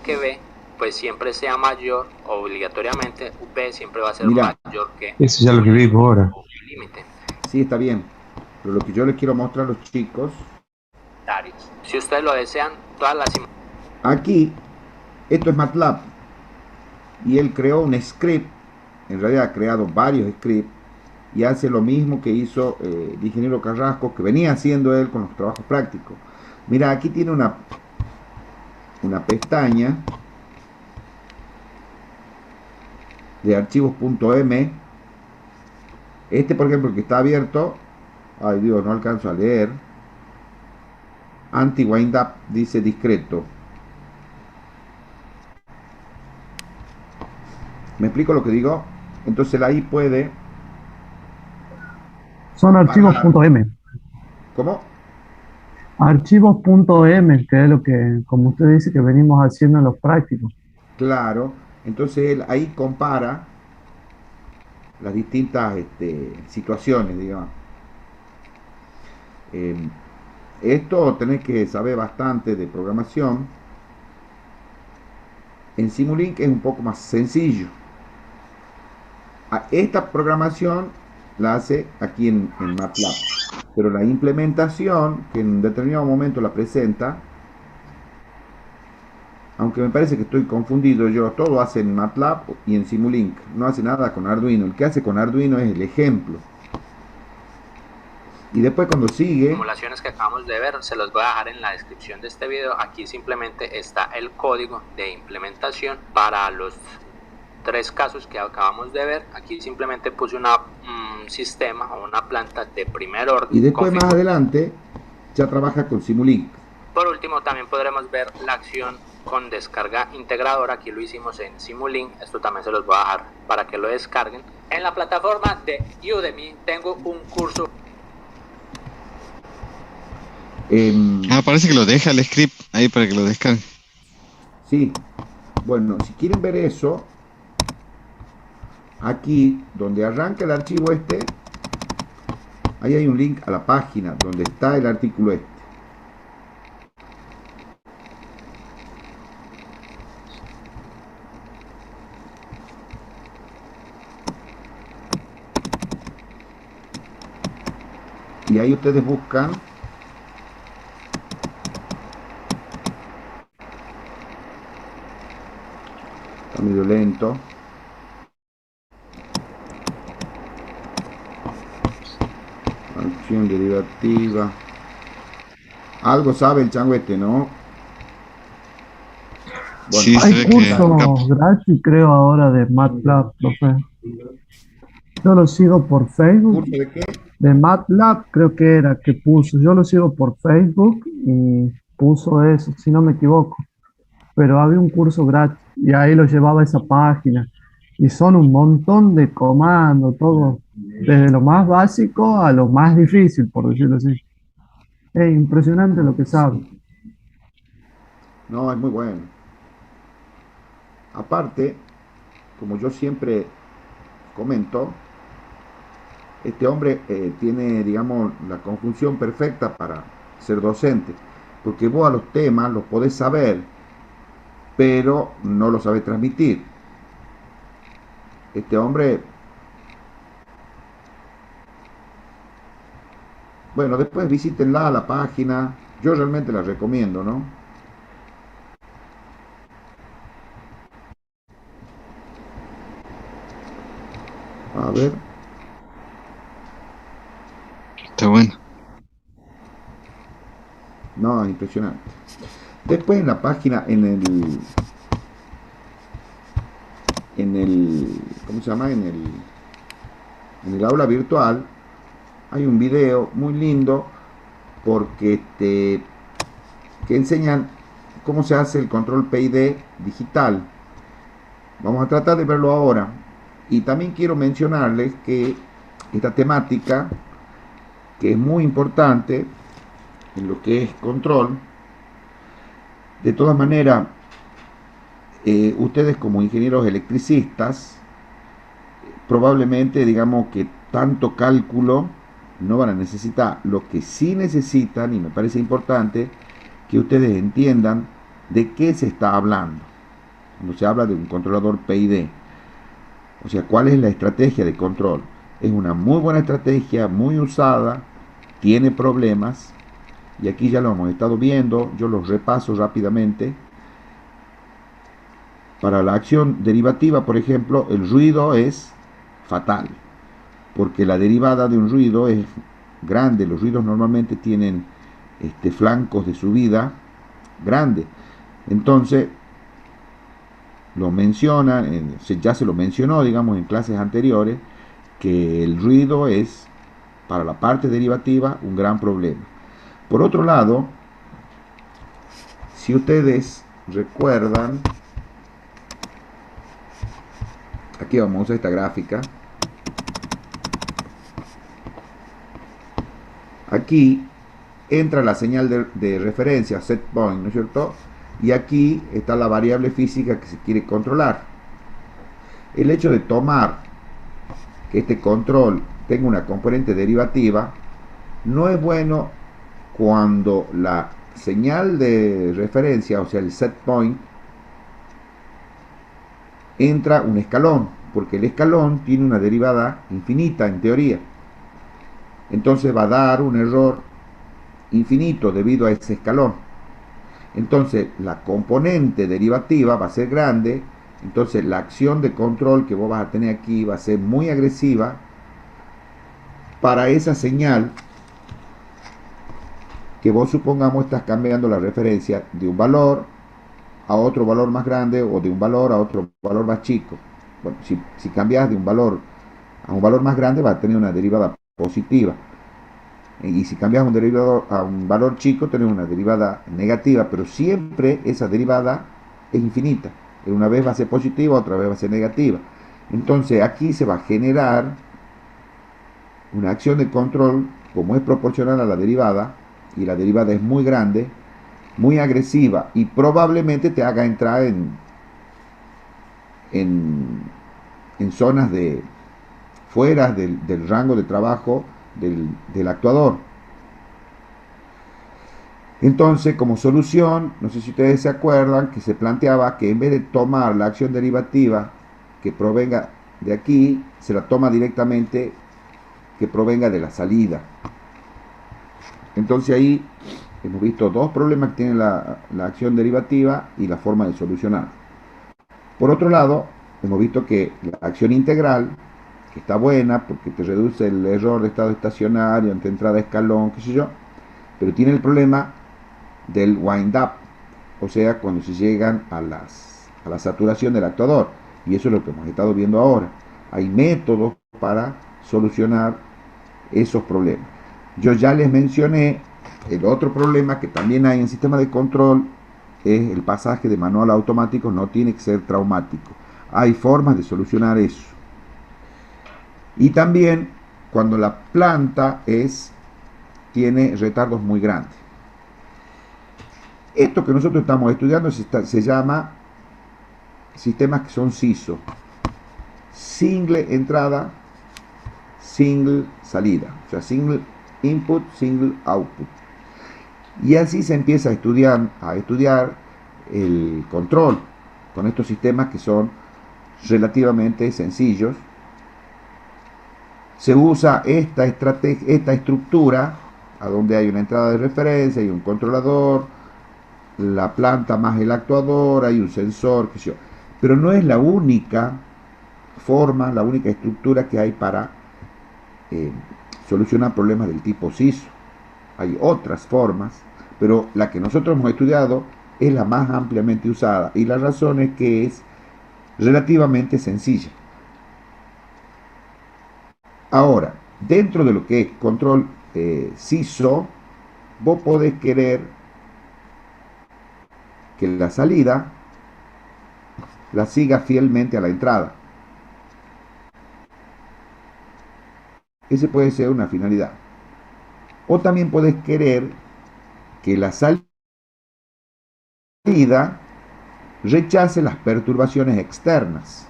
que B pues siempre sea mayor, obligatoriamente B siempre va a ser Mira, mayor que Eso ya lo que vimos ahora. el límite. Sí, está bien. Pero lo que yo les quiero mostrar a los chicos, Si ustedes lo desean, todas las aquí, esto es MATLAB. Y él creó un script, en realidad ha creado varios scripts, y hace lo mismo que hizo el ingeniero Carrasco, que venía haciendo él con los trabajos prácticos. Mira, aquí tiene una pestaña de archivos.m. Por ejemplo, que está abierto, ay Dios, no alcanzo a leer. Anti-WindUp dice discreto. ¿Me explico lo que digo? Entonces ahí puede... Son archivos.m. ¿Cómo? Archivos.m, que es lo que, como usted dice, que venimos haciendo en los prácticos. Claro. Entonces él ahí compara las distintas situaciones, digamos. Esto tenés que saber bastante de programación. En Simulink es un poco más sencillo. Esta programación la hace aquí en MATLAB, pero la implementación, que en un determinado momento la presenta, aunque me parece que estoy confundido yo, todo hace en MATLAB y en Simulink, no hace nada con Arduino. El que hace con Arduino es el ejemplo. Y después cuando sigue... simulaciones que acabamos de ver, se los voy a dejar en la descripción de este video. Aquí simplemente está el código de implementación para los 3 casos que acabamos de ver. Aquí simplemente puse un sistema o una planta de primer orden. Y después más adelante ya trabaja con Simulink. Por último, también podremos ver la acción con descarga integradora. Aquí lo hicimos en Simulink. Esto también se los voy a dejar para que lo descarguen. En la plataforma de Udemy tengo un curso. Parece que lo deja el script ahí para que lo descargue. Sí. Bueno, si quieren ver eso, aquí donde arranca el archivo ahí hay un link a la página donde está el artículo y ahí ustedes buscan está medio lento. Acción derivativa. Algo sabe el chango ¿no? Bueno, Sí, se Hay ve que cursos gratis, creo, ahora de MATLAB, profe. Yo lo sigo por Facebook. ¿curso de qué? de MATLAB, creo que era, que puso, yo lo sigo por Facebook y puso eso, si no me equivoco, pero había un curso gratis y ahí lo llevaba a esa página y son un montón de comandos, todo, desde lo más básico a lo más difícil, por decirlo así. Es impresionante lo que sabe. No, es muy bueno. Aparte, como yo siempre comento, este hombre tiene, digamos, la conjunción perfecta para ser docente, porque vos a los temas los podés saber, pero no los sabés transmitir. Este hombre, bueno, después visítenla a la página, yo realmente la recomiendo, ¿no? A ver, Está bueno. no, impresionante. Después en la página, ¿cómo se llama? En el aula virtual, hay un video muy lindo porque que enseñan cómo se hace el control PID digital. Vamos a tratar de verlo ahora. Y también quiero mencionarles que esta temática, que es muy importante en lo que es control, de todas maneras, ustedes como ingenieros electricistas, probablemente digamos que tanto cálculo no van a necesitar. Lo que sí necesitan, y me parece importante, que ustedes entiendan de qué se está hablando cuando se habla de un controlador PID. O sea, cuál es la estrategia de control. Es una muy buena estrategia, muy usada, tiene problemas, y aquí ya lo hemos estado viendo, yo los repaso rápidamente. Para la acción derivativa, por ejemplo, el ruido es fatal, porque la derivada de un ruido es grande. Los ruidos normalmente tienen flancos de subida grande. Entonces, lo menciona, ya se lo mencionó, digamos, en clases anteriores, que el ruido es, para la parte derivativa, un gran problema. Por otro lado, si ustedes recuerdan, aquí vamos a usar esta gráfica. Aquí entra la señal de referencia, set point, ¿no es cierto? Y aquí está la variable física que se quiere controlar. El hecho de tomar que este control tenga una componente derivativa no es bueno cuando la señal de referencia, o sea el set point, entra un escalón, porque el escalón tiene una derivada infinita en teoría. Entonces va a dar un error infinito debido a ese escalón. Entonces la componente derivativa va a ser grande, entonces la acción de control que vos vas a tener aquí va a ser muy agresiva para esa señal que vos, supongamos, estás cambiando la referencia de un valor a otro valor más grande o de un valor a otro valor más chico. Bueno, si cambias de un valor a un valor más grande, va a tener una derivada positiva. Y si cambias un derivado a un valor chico, tenés una derivada negativa, pero siempre esa derivada es infinita. Una vez va a ser positiva, otra vez va a ser negativa. Entonces aquí se va a generar una acción de control, como es proporcional a la derivada, y la derivada es muy grande, muy agresiva, y probablemente te haga entrar en zonas de fuera del rango de trabajo del actuador. Entonces, como solución, no sé si ustedes se acuerdan que se planteaba que en vez de tomar la acción derivativa que provenga de aquí, se la toma directamente que provenga de la salida. Entonces ahí hemos visto dos problemas que tiene la acción derivativa y la forma de solucionar. Por otro lado, hemos visto que la acción integral, que está buena porque te reduce el error de estado estacionario ante entrada de escalón, qué sé yo, pero tiene el problema del wind up, o sea, cuando se llegan a la saturación del actuador, y eso es lo que hemos estado viendo ahora. Hay métodos para solucionar esos problemas. Yo ya les mencioné el otro problema que también hay en sistema de control, es el pasaje de manual a automático, no tiene que ser traumático. Hay formas de solucionar eso. Y también cuando la planta tiene retardos muy grandes. Esto que nosotros estamos estudiando se llama sistemas que son SISO. Single entrada, single salida. O sea, single input, single output. Y así se empieza a estudiar el control con estos sistemas que son relativamente sencillos. Se usa esta estructura, a donde hay una entrada de referencia y un controlador, la planta más el actuador, hay un sensor, qué sé yo. Pero no es la única forma, la única estructura que hay para solucionar problemas del tipo SISO. Hay otras formas, pero la que nosotros hemos estudiado es la más ampliamente usada, y la razón es que es relativamente sencilla. Ahora, dentro de lo que es control SISO, vos podés querer que la salida la siga fielmente a la entrada. Ese puede ser una finalidad. O también podés querer que la salida rechace las perturbaciones externas.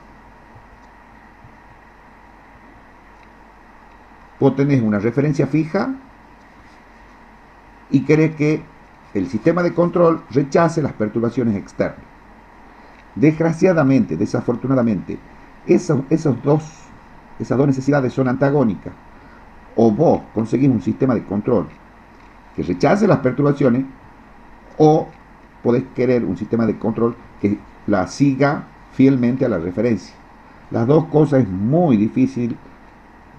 Vos tenés una referencia fija y querés que el sistema de control rechace las perturbaciones externas. Desgraciadamente, desafortunadamente, esas dos necesidades son antagónicas. O vos conseguís un sistema de control que rechace las perturbaciones, o podés querer un sistema de control que la siga fielmente a la referencia. Las dos cosas es muy difícil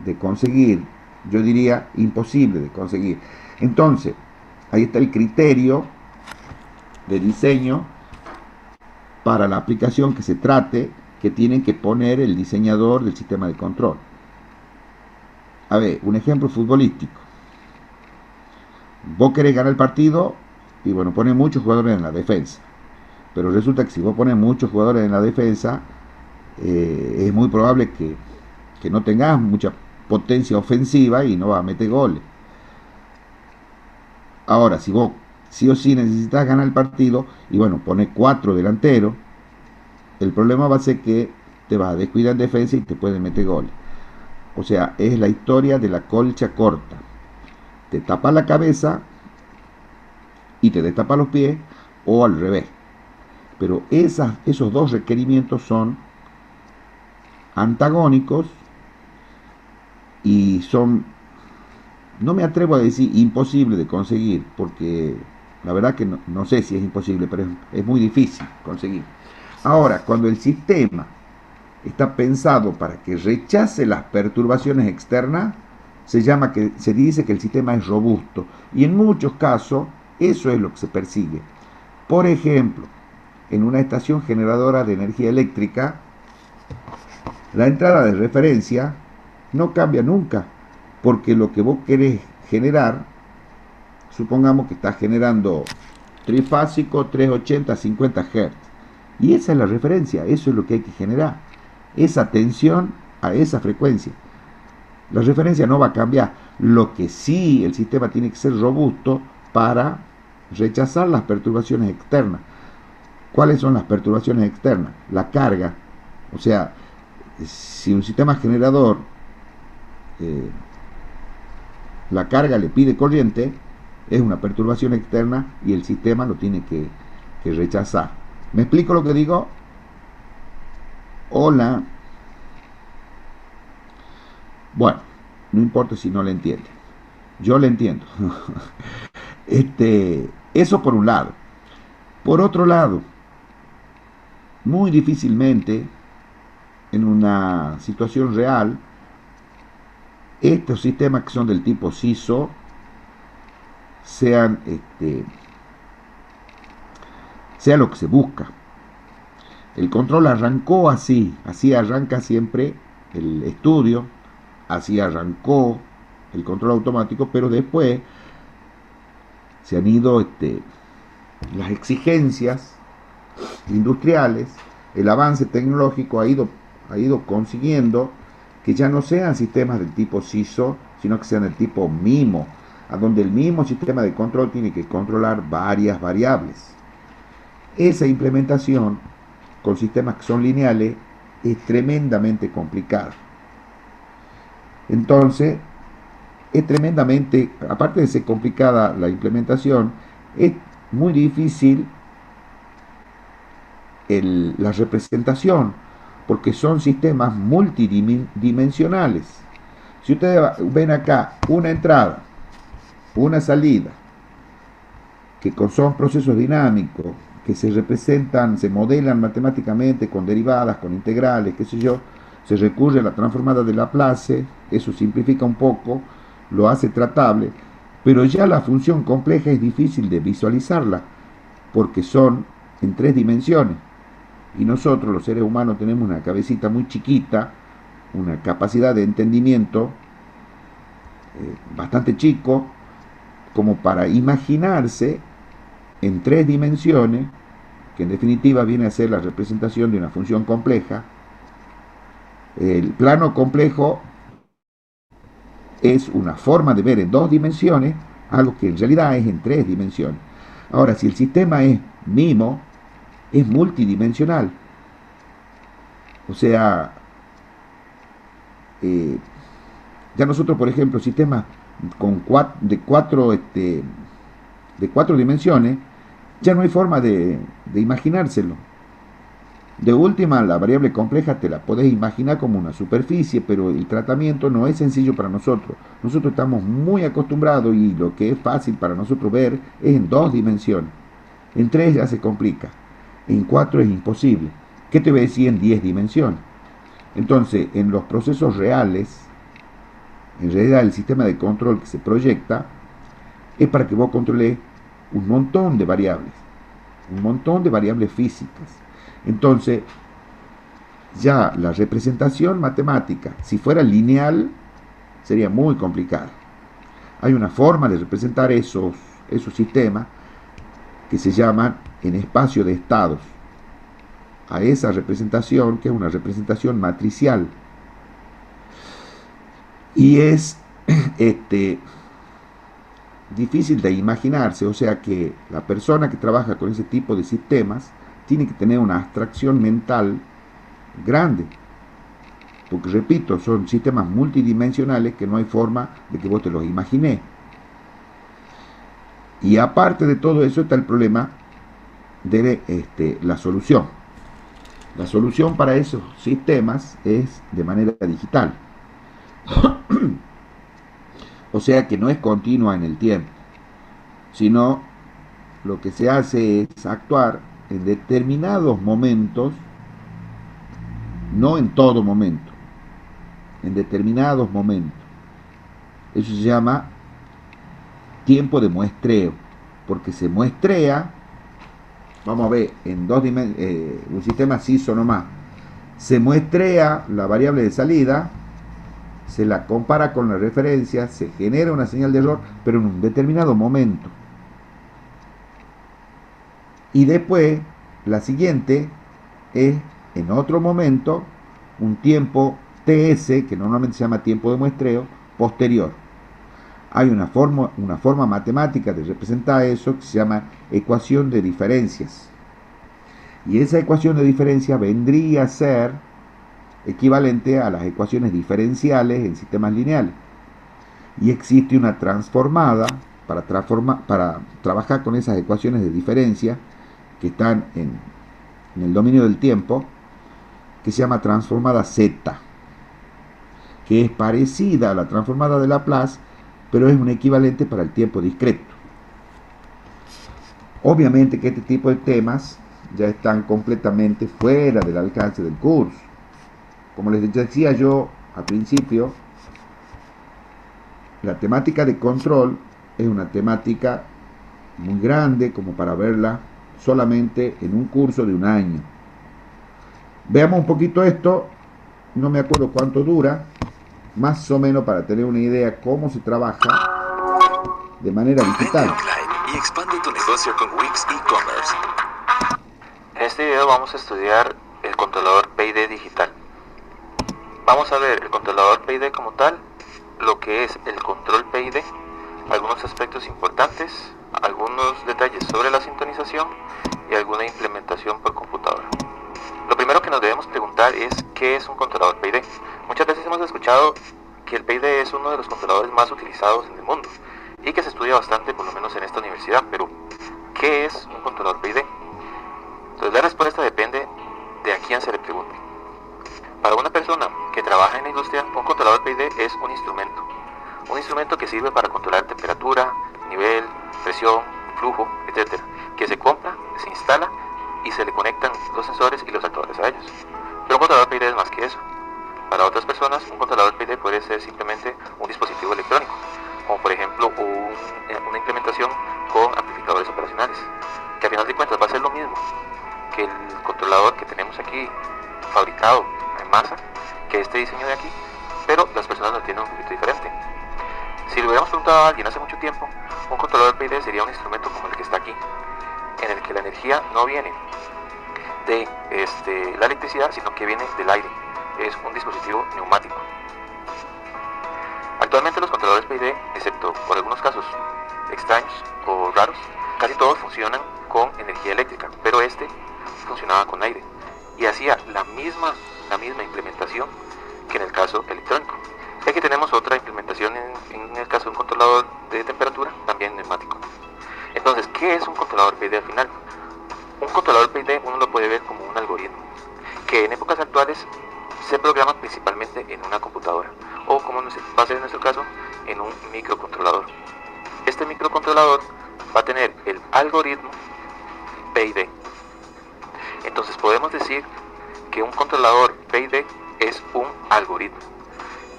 de conseguir, yo diría imposible de conseguir. Entonces, ahí está el criterio de diseño para la aplicación que se trate, que tienen que poner el diseñador del sistema de control. A ver, un ejemplo futbolístico. Vos querés ganar el partido y bueno, pones muchos jugadores en la defensa. Pero resulta que si vos pones muchos jugadores en la defensa, es muy probable que no tengas mucha potencia ofensiva y no vas a meter goles. Ahora, si vos sí o sí necesitas ganar el partido y bueno, pones 4 delanteros, el problema va a ser que te vas a descuidar en defensa y te pueden meter goles. O sea, es la historia de la colcha corta. Te tapas la cabeza y te destapas los pies, o al revés. Pero esos dos requerimientos son antagónicos y son, no me atrevo a decir imposible de conseguir, porque la verdad que no sé si es imposible, pero es muy difícil conseguir. Ahora, cuando el sistema está pensado para que rechace las perturbaciones externas, se dice que el sistema es robusto, y en muchos casos eso es lo que se persigue. Por ejemplo, en una estación generadora de energía eléctrica, la entrada de referencia no cambia nunca, porque lo que vos querés generar, supongamos que estás generando trifásico 380 50 Hz, y esa es la referencia, eso es lo que hay que generar, esa tensión a esa frecuencia. La referencia no va a cambiar. Lo que sí, el sistema tiene que ser robusto para rechazar las perturbaciones externas. ¿Cuáles son las perturbaciones externas? La carga. O sea, si un sistema generador, la carga le pide corriente, es una perturbación externa y el sistema lo tiene que rechazar. ¿Me explico lo que digo? Hola. Bueno, no importa si no le entiende. Yo le entiendo. Eso por un lado. Por otro lado, muy difícilmente en una situación real, estos sistemas que son del tipo SISO sea lo que se busca. El control arrancó así arranca siempre el estudio, así arrancó el control automático, pero después se han ido las exigencias industriales, el avance tecnológico ha ido consiguiendo que ya no sean sistemas del tipo CISO, sino que sean del tipo MIMO, a donde el mismo sistema de control tiene que controlar varias variables. Esa implementación con sistemas que son lineales es tremendamente complicada. Entonces, es tremendamente, aparte de ser complicada la implementación, es muy difícil la representación, porque son sistemas multidimensionales. Si ustedes ven acá una entrada, una salida, que son procesos dinámicos, que se representan, se modelan matemáticamente con derivadas, con integrales, qué sé yo, se recurre a la transformada de Laplace, eso simplifica un poco, lo hace tratable, pero ya la función compleja es difícil de visualizarla, porque son en 3 dimensiones. Y nosotros, los seres humanos, tenemos una cabecita muy chiquita, una capacidad de entendimiento bastante chico, como para imaginarse en 3 dimensiones, que en definitiva viene a ser la representación de una función compleja. El plano complejo es una forma de ver en 2 dimensiones algo que en realidad es en 3 dimensiones. Ahora, si el sistema es MIMO, es multidimensional. O sea, ya nosotros, por ejemplo, sistemas de cuatro dimensiones, ya no hay forma de imaginárselo. De última, la variable compleja te la podés imaginar como una superficie, pero el tratamiento no es sencillo para nosotros. Nosotros estamos muy acostumbrados y lo que es fácil para nosotros ver es en 2 dimensiones. En 3 ya se complica. En 4 es imposible. ¿Qué te voy a decir en 10 dimensiones? Entonces, en los procesos reales, en realidad el sistema de control que se proyecta es para que vos controles un montón de variables físicas. Entonces, ya la representación matemática, si fuera lineal, sería muy complicada. Hay una forma de representar esos sistemas que se llaman en espacio de estados. A esa representación, que es una representación matricial. Y es difícil de imaginarse, o sea que la persona que trabaja con ese tipo de sistemas tiene que tener una abstracción mental grande, porque repito, son sistemas multidimensionales que no hay forma de que vos te los imagines. Y aparte de todo eso está el problema de la solución. La solución para esos sistemas es de manera digital. O sea que no es continua en el tiempo, sino lo que se hace es actuar en determinados momentos, no en todo momento, en determinados momentos. Eso se llama tiempo de muestreo, porque se muestrea, vamos a ver, en 2 dimensiones, un sistema CISO nomás, se muestrea la variable de salida, se la compara con la referencia, se genera una señal de error, pero en un determinado momento. Y después, la siguiente es en otro momento, un tiempo TS, que normalmente se llama tiempo de muestreo, posterior. Hay una forma matemática de representar eso que se llama ecuación de diferencias. Y esa ecuación de diferencia vendría a ser equivalente a las ecuaciones diferenciales en sistemas lineales. Y existe una transformada para trabajar con esas ecuaciones de diferencia que están en el dominio del tiempo, que se llama transformada Z, que es parecida a la transformada de Laplace, pero es un equivalente para el tiempo discreto. Obviamente que este tipo de temas ya están completamente fuera del alcance del curso. Como les decía yo al principio, la temática de control es una temática muy grande como para verla solamente en un curso de un año. Veamos un poquito esto, no me acuerdo cuánto dura, más o menos para tener una idea cómo se trabaja de manera digital. Vende online y expande tu negocio con Wix e-commerce. En este video vamos a estudiar el controlador PID digital. Vamos a ver el controlador PID como tal, lo que es el control PID, algunos aspectos importantes, algunos detalles sobre la sintonización y alguna implementación por computadora. Lo primero que nos debemos preguntar es ¿qué es un controlador PID? Muchas veces hemos escuchado que el PID es uno de los controladores más utilizados en el mundo y que se estudia bastante, por lo menos en esta universidad, pero ¿qué es un controlador PID? Entonces la respuesta depende de a quién se le pregunte. Para una persona que trabaja en la industria, un controlador PID es un instrumento que sirve para controlar temperatura, nivel, presión, flujo, etc., que se compra, se instala y se le conectan los sensores y los actuadores a ellos. Pero un controlador PID es más que eso. Para otras personas, un controlador PID puede ser simplemente un dispositivo electrónico, como por ejemplo una implementación con amplificadores operacionales, que a final de cuentas va a ser lo mismo que el controlador que tenemos aquí fabricado en masa, que este diseño de aquí, pero las personas lo entienden un poquito diferente. Si le hubiéramos preguntado a alguien hace mucho tiempo, un controlador PID sería un instrumento como el que está aquí, en el que la energía no viene de la electricidad, sino que viene del aire. Es un dispositivo neumático. Actualmente los controladores PID, excepto por algunos casos extraños o raros, casi todos funcionan con energía eléctrica, pero este funcionaba con aire y hacía la misma implementación que en el caso electrónico. Aquí tenemos otra implementación en el caso de un controlador de temperatura, también neumático. Entonces, ¿qué es un controlador PID al final? Un controlador PID uno lo puede ver como un algoritmo que en épocas actuales se programa principalmente en una computadora o, como va a ser en nuestro caso, en un microcontrolador. Este microcontrolador va a tener el algoritmo PID. Entonces podemos decir que un controlador PID es un algoritmo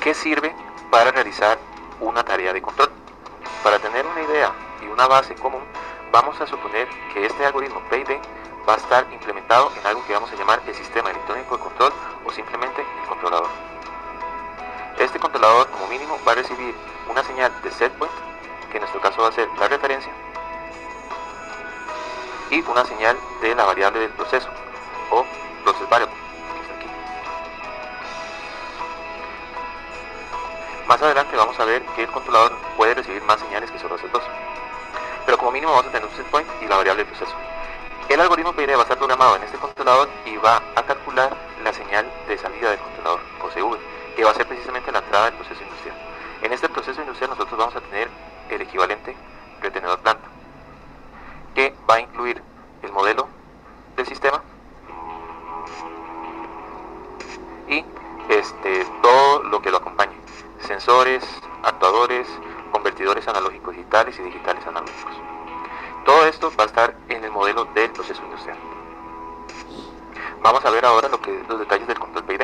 que sirve para realizar una tarea de control. Para tener una idea y una base común, vamos a suponer que este algoritmo PID va a estar implementado en algo que vamos a llamar el sistema electrónico de control o simplemente el controlador. Este controlador como mínimo va a recibir una señal de setpoint, que en nuestro caso va a ser la referencia, y una señal de la variable del proceso o process variable, que está aquí. Más adelante vamos a ver que el controlador puede recibir más señales que solo esas dos, pero como mínimo vamos a tener un setpoint y la variable del proceso. El algoritmo PID va a estar programado en este controlador y va a calcular la señal de salida del controlador, o CV, que va a ser precisamente la entrada del proceso industrial. En este proceso industrial nosotros vamos a tener el equivalente retenedor planta, que va a incluir el modelo del sistema y todo lo que lo acompañe: sensores, actuadores, convertidores analógicos digitales y digitales analógicos. Todo esto va a estar en el modelo del proceso industrial. Vamos a ver ahora los detalles del control PID.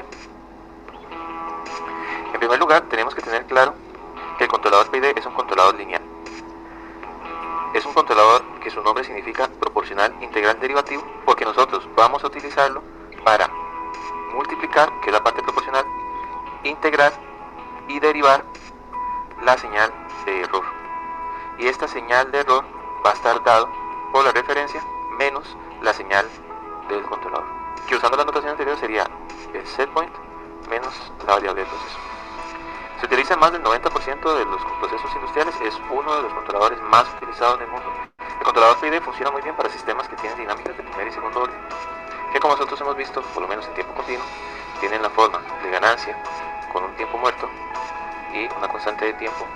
En primer lugar, tenemos que tener claro que el controlador PID es un controlador lineal. Es un controlador que su nombre significa proporcional integral derivativo, porque nosotros vamos a utilizarlo para multiplicar, que es la parte proporcional, integrar y derivar la señal de error. Y esta señal de error va a estar dado por la referencia menos la señal del controlador, que usando la notación anterior sería el setpoint menos la variable del proceso. Se utiliza en más del 90% de los procesos industriales, es uno de los controladores más utilizados en el mundo. El controlador PID funciona muy bien para sistemas que tienen dinámicas de primer y segundo orden, que como nosotros hemos visto, por lo menos en tiempo continuo, tienen la forma de ganancia con un tiempo muerto y una constante de tiempo,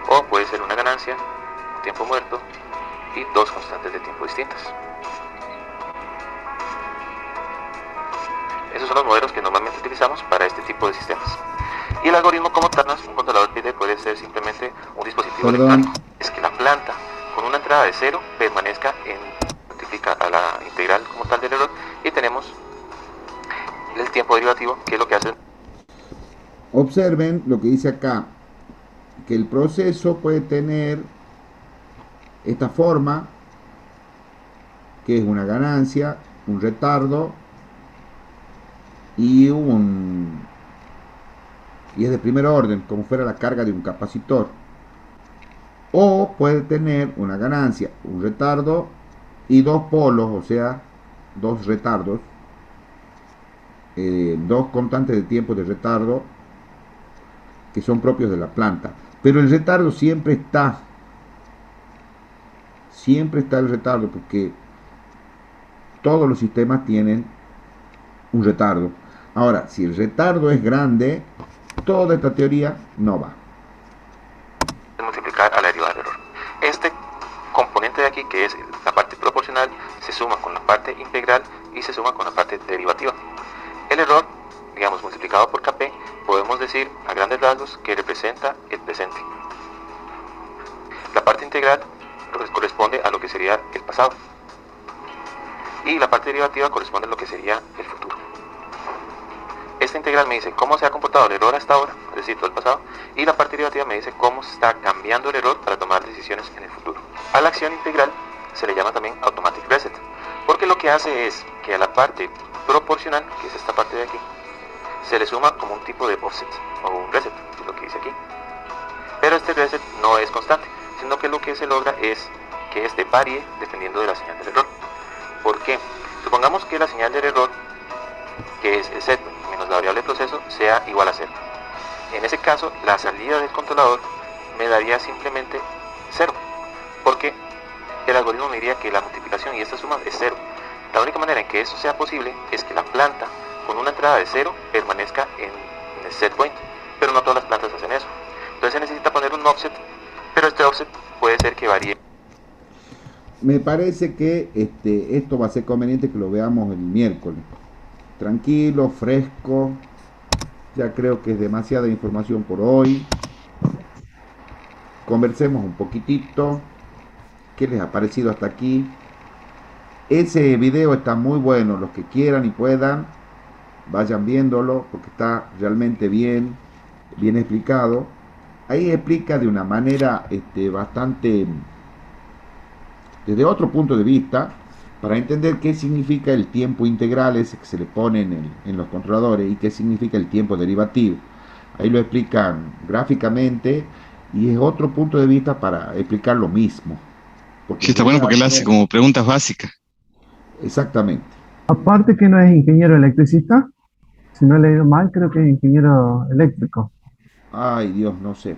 o puede ser una ganancia, un tiempo muerto y dos constantes de tiempo distintas. Esos son los modelos que normalmente utilizamos para este tipo de sistemas. Y el algoritmo como tal, un controlador PID puede ser simplemente un dispositivo electrónico. Es que la planta con una entrada de 0 permanezca multiplica a la integral como tal del error, y tenemos el tiempo derivativo, que es lo que hace. Observen lo que dice acá, que el proceso puede tener esta forma, que es una ganancia, un retardo y un y es de primer orden, como fuera la carga de un capacitor. O puede tener una ganancia, un retardo y dos polos, o sea, dos retardos, dos constantes de tiempo de retardo que son propios de la planta. Pero el retardo siempre está el retardo, porque todos los sistemas tienen un retardo. Ahora, si el retardo es grande, toda esta teoría no va. Multiplicar a la derivada del error. Este componente de aquí, que es la parte proporcional, se suma con la parte integral y se suma con la parte derivativa. El error, digamos, multiplicado por Kp, podemos decir a grandes rasgos que representa el presente. La parte integral corresponde a lo que sería el pasado. Y la parte derivativa corresponde a lo que sería el futuro. Esta integral me dice cómo se ha comportado el error hasta ahora, es decir, todo el pasado, y la parte derivativa me dice cómo se está cambiando el error para tomar decisiones en el futuro. A la acción integral se le llama también automatic reset, porque lo que hace es que a la parte proporcional, que es esta parte de aquí, se le suma como un tipo de offset o un reset, que es lo que dice aquí. Pero este reset no es constante, sino que lo que se logra es que este varíe dependiendo de la señal del error. ¿Por qué? Supongamos que la señal del error, que es el setpoint menos la variable de proceso, sea igual a 0. En ese caso, la salida del controlador me daría simplemente 0, porque el algoritmo me diría que la multiplicación y esta suma es 0. La única manera en que eso sea posible es que la planta con una entrada de 0 permanezca en el setpoint, pero no todas las plantas hacen eso. Entonces se necesita poner un offset, pero este offset puede ser que varíe. Me parece que esto va a ser conveniente que lo veamos el miércoles. Tranquilo, fresco. Ya creo que es demasiada información por hoy. Conversemos un poquitito. ¿Qué les ha parecido hasta aquí? Ese video está muy bueno. Los que quieran y puedan, vayan viéndolo porque está realmente bien explicado. Ahí explica de una manera bastante, desde otro punto de vista, para entender qué significa el tiempo integral ese que se le pone en los controladores y qué significa el tiempo derivativo. Ahí lo explican gráficamente y es otro punto de vista para explicar lo mismo. Sí, está bueno porque él hace como preguntas básicas. Exactamente. Aparte que no es ingeniero electricista, si no he leído mal, creo que es ingeniero eléctrico. Ay, Dios, no sé.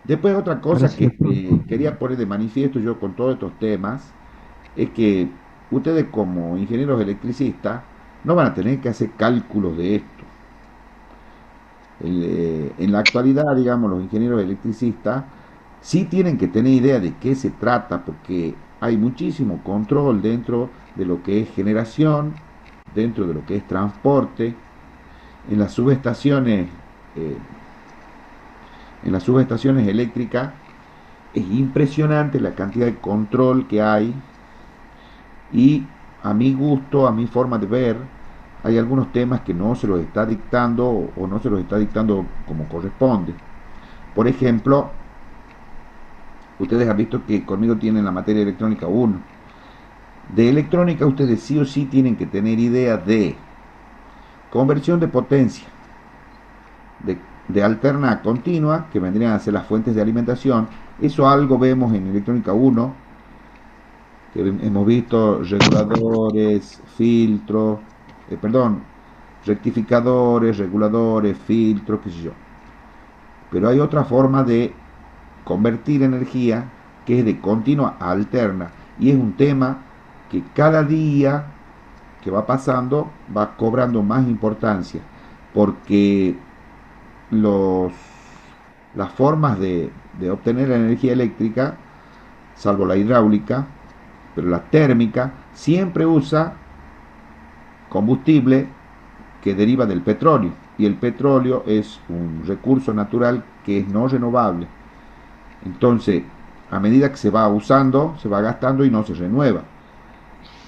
Después otra cosa que quería poner de manifiesto yo con todos estos temas es que ustedes como ingenieros electricistas no van a tener que hacer cálculos de esto. En la actualidad, digamos, los ingenieros electricistas sí tienen que tener idea de qué se trata, porque hay muchísimo control dentro de lo que es generación, dentro de lo que es transporte, en las subestaciones eléctricas. Es impresionante la cantidad de control que hay y a mi gusto, a mi forma de ver, hay algunos temas que no se los está dictando o no se los está dictando como corresponde. Por ejemplo, ustedes han visto que conmigo tienen la materia electrónica 1. De electrónica ustedes sí o sí tienen que tener idea de conversión de potencia, de alterna a continua, que vendrían a ser las fuentes de alimentación. Eso algo vemos en electrónica 1, que hemos visto reguladores, filtros, rectificadores, reguladores, filtros, qué sé yo. Pero hay otra forma de convertir energía que es de continua a alterna, y es un tema que cada día que va pasando va cobrando más importancia, porque las formas de obtener la energía eléctrica, salvo la hidráulica, pero la térmica siempre usa combustible que deriva del petróleo, y el petróleo es un recurso natural que es no renovable. Entonces, a medida que se va usando, se va gastando y no se renueva.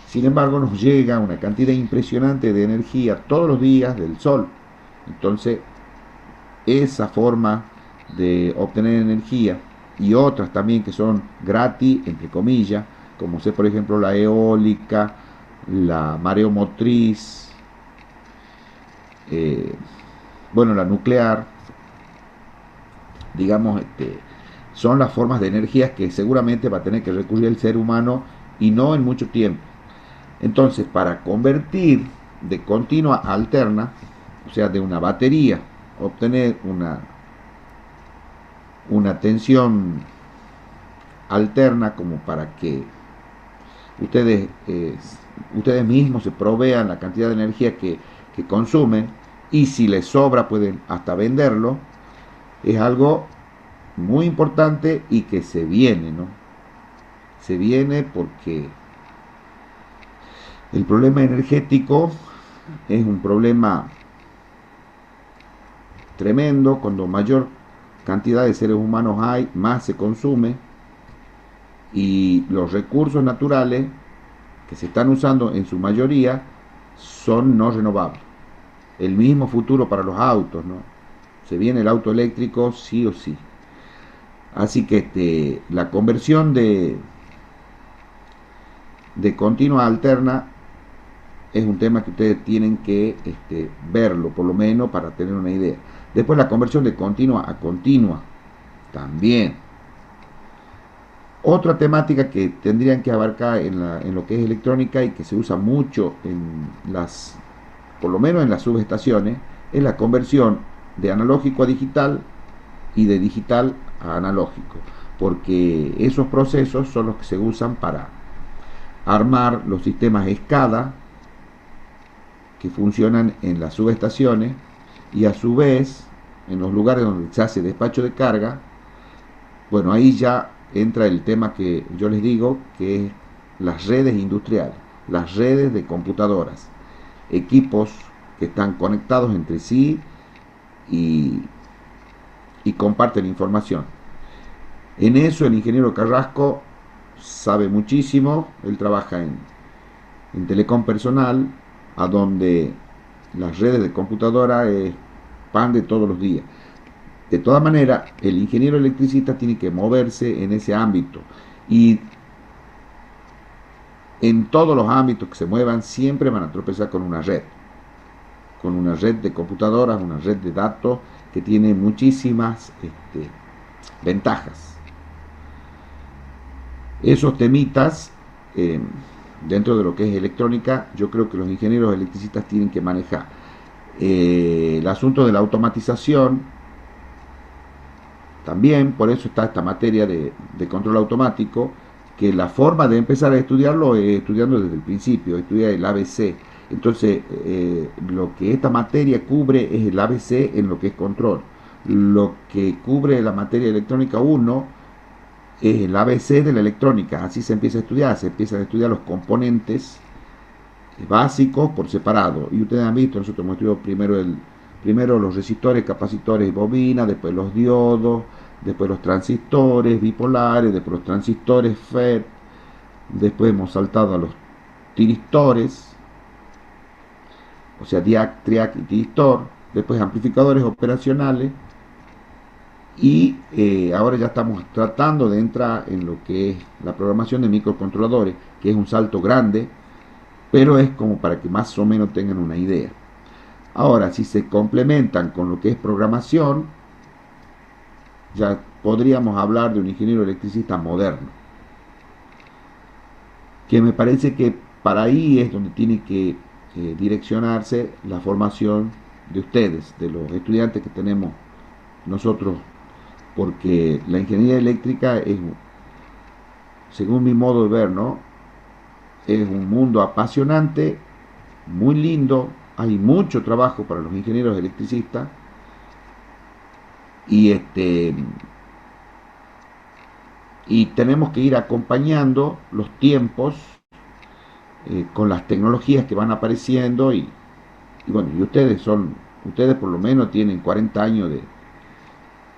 Sin embargo, nos llega una cantidad impresionante de energía todos los días del sol. Entonces, esa forma de obtener energía y otras también que son gratis, entre comillas, como sé por ejemplo la eólica, la mareomotriz, la nuclear, digamos, son las formas de energías que seguramente va a tener que recurrir el ser humano y no en mucho tiempo. Entonces, para convertir de continua a alterna, o sea, de una batería, obtener una tensión alterna como para que ustedes mismos se provean la cantidad de energía que consumen, y si les sobra pueden hasta venderlo, es algo muy importante y que se viene, ¿no? Se viene porque el problema energético es un problema tremendo. Cuando mayor cantidad de seres humanos hay, más se consume, y los recursos naturales que se están usando en su mayoría son no renovables. El mismo futuro para los autos, ¿no? Se viene el auto eléctrico sí o sí. Así que la conversión de continua a alterna es un tema que ustedes tienen que verlo, por lo menos para tener una idea. Después la conversión de continua a continua también. Otra temática que tendrían que abarcar en lo que es electrónica y que se usa mucho por lo menos en las subestaciones, es la conversión de analógico a digital y de digital a analógico, porque esos procesos son los que se usan para armar los sistemas SCADA que funcionan en las subestaciones, y a su vez en los lugares donde se hace despacho de carga. Bueno, ahí ya entra el tema que yo les digo, que es las redes industriales, las redes de computadoras, equipos que están conectados entre sí y comparten información. En eso el ingeniero Carrasco sabe muchísimo. Él trabaja en Telecom Personal, a donde las redes de computadora es pan de todos los días. De todas maneras, el ingeniero electricista tiene que moverse en ese ámbito, y en todos los ámbitos que se muevan siempre van a tropezar con una red de computadoras, una red de datos que tiene muchísimas ventajas. Esos temitas, dentro de lo que es electrónica, yo creo que los ingenieros electricistas tienen que manejar. El asunto de la automatización también, por eso está esta materia de control automático, que la forma de empezar a estudiarlo es estudiando desde el principio, estudiar el ABC. Entonces, lo que esta materia cubre es el ABC en lo que es control. Lo que cubre la materia electrónica 1 es el ABC de la electrónica. Así se empieza a estudiar los componentes básicos por separado. Y ustedes han visto, nosotros hemos estudiado primero los resistores, capacitores y bobinas, después los diodos, después los transistores bipolares, después los transistores FET, después hemos saltado a los tiristores, o sea, diac, triac y tiristor, después amplificadores operacionales, y ahora ya estamos tratando de entrar en lo que es la programación de microcontroladores, que es un salto grande, pero es como para que más o menos tengan una idea. Ahora, si se complementan con lo que es programación, ya podríamos hablar de un ingeniero electricista moderno, que me parece que para ahí es donde tiene que direccionarse la formación de ustedes, de los estudiantes que tenemos nosotros, porque la ingeniería eléctrica es, según mi modo de ver, ¿no?, es un mundo apasionante, muy lindo. Hay mucho trabajo para los ingenieros electricistas, y tenemos que ir acompañando los tiempos con las tecnologías que van apareciendo, y bueno, y ustedes por lo menos tienen 40 años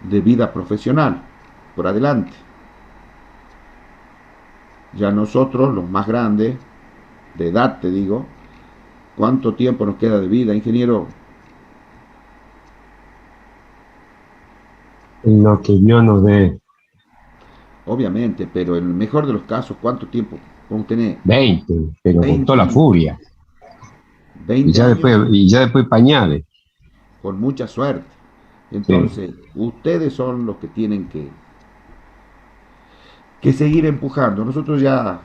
de vida profesional por adelante. Ya nosotros, los más grandes, de edad te digo, ¿cuánto tiempo nos queda de vida, ingeniero? En lo que Dios nos dé. Obviamente, pero en el mejor de los casos, ¿cuánto tiempo podemos tener? 20, pero 20, con toda la furia. 20 y ya después pañales. Con mucha suerte. Entonces, ustedes son los que tienen que seguir empujando. Nosotros ya,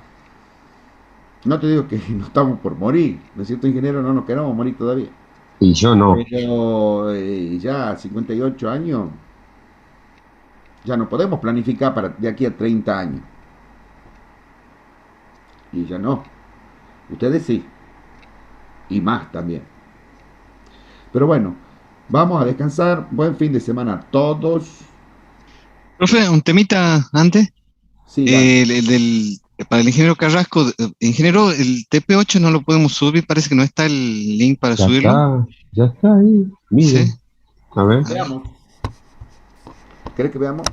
no te digo que no estamos por morir, ¿no es cierto, ingeniero? No nos queremos morir todavía. Y yo no. Pero ya a 58 años, ya no podemos planificar para de aquí a 30 años. Y ya no. Ustedes sí. Y más también. Pero bueno, vamos a descansar. Buen fin de semana a todos. Profe, un temita antes. Sí, dale. Para el ingeniero Carrasco, ingeniero, el TP8 no lo podemos subir, parece que no está el link para subirlo. Ya está ahí. Mire. Sí. A ver. Veamos. ¿Querés que veamos?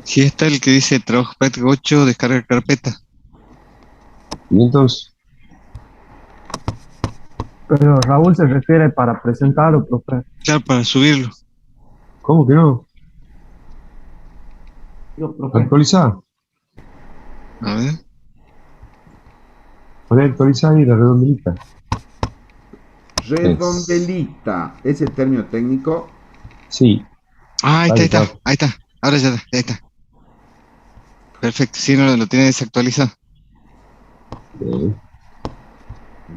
Sí, está el que dice trabajo práctico 8, descarga carpeta. Y entonces, Pero Raúl se refiere para presentarlo, profe. Claro, para subirlo. ¿cómo que no? Digo, profe. Actualizar. A ver. Poner actualizar y la redondita. Redondelita. Es el término técnico. Sí. Ah, ahí Ahí está, está. ahí está. Ahora ya está, ahí está. Perfecto, sí, no lo tiene desactualizado.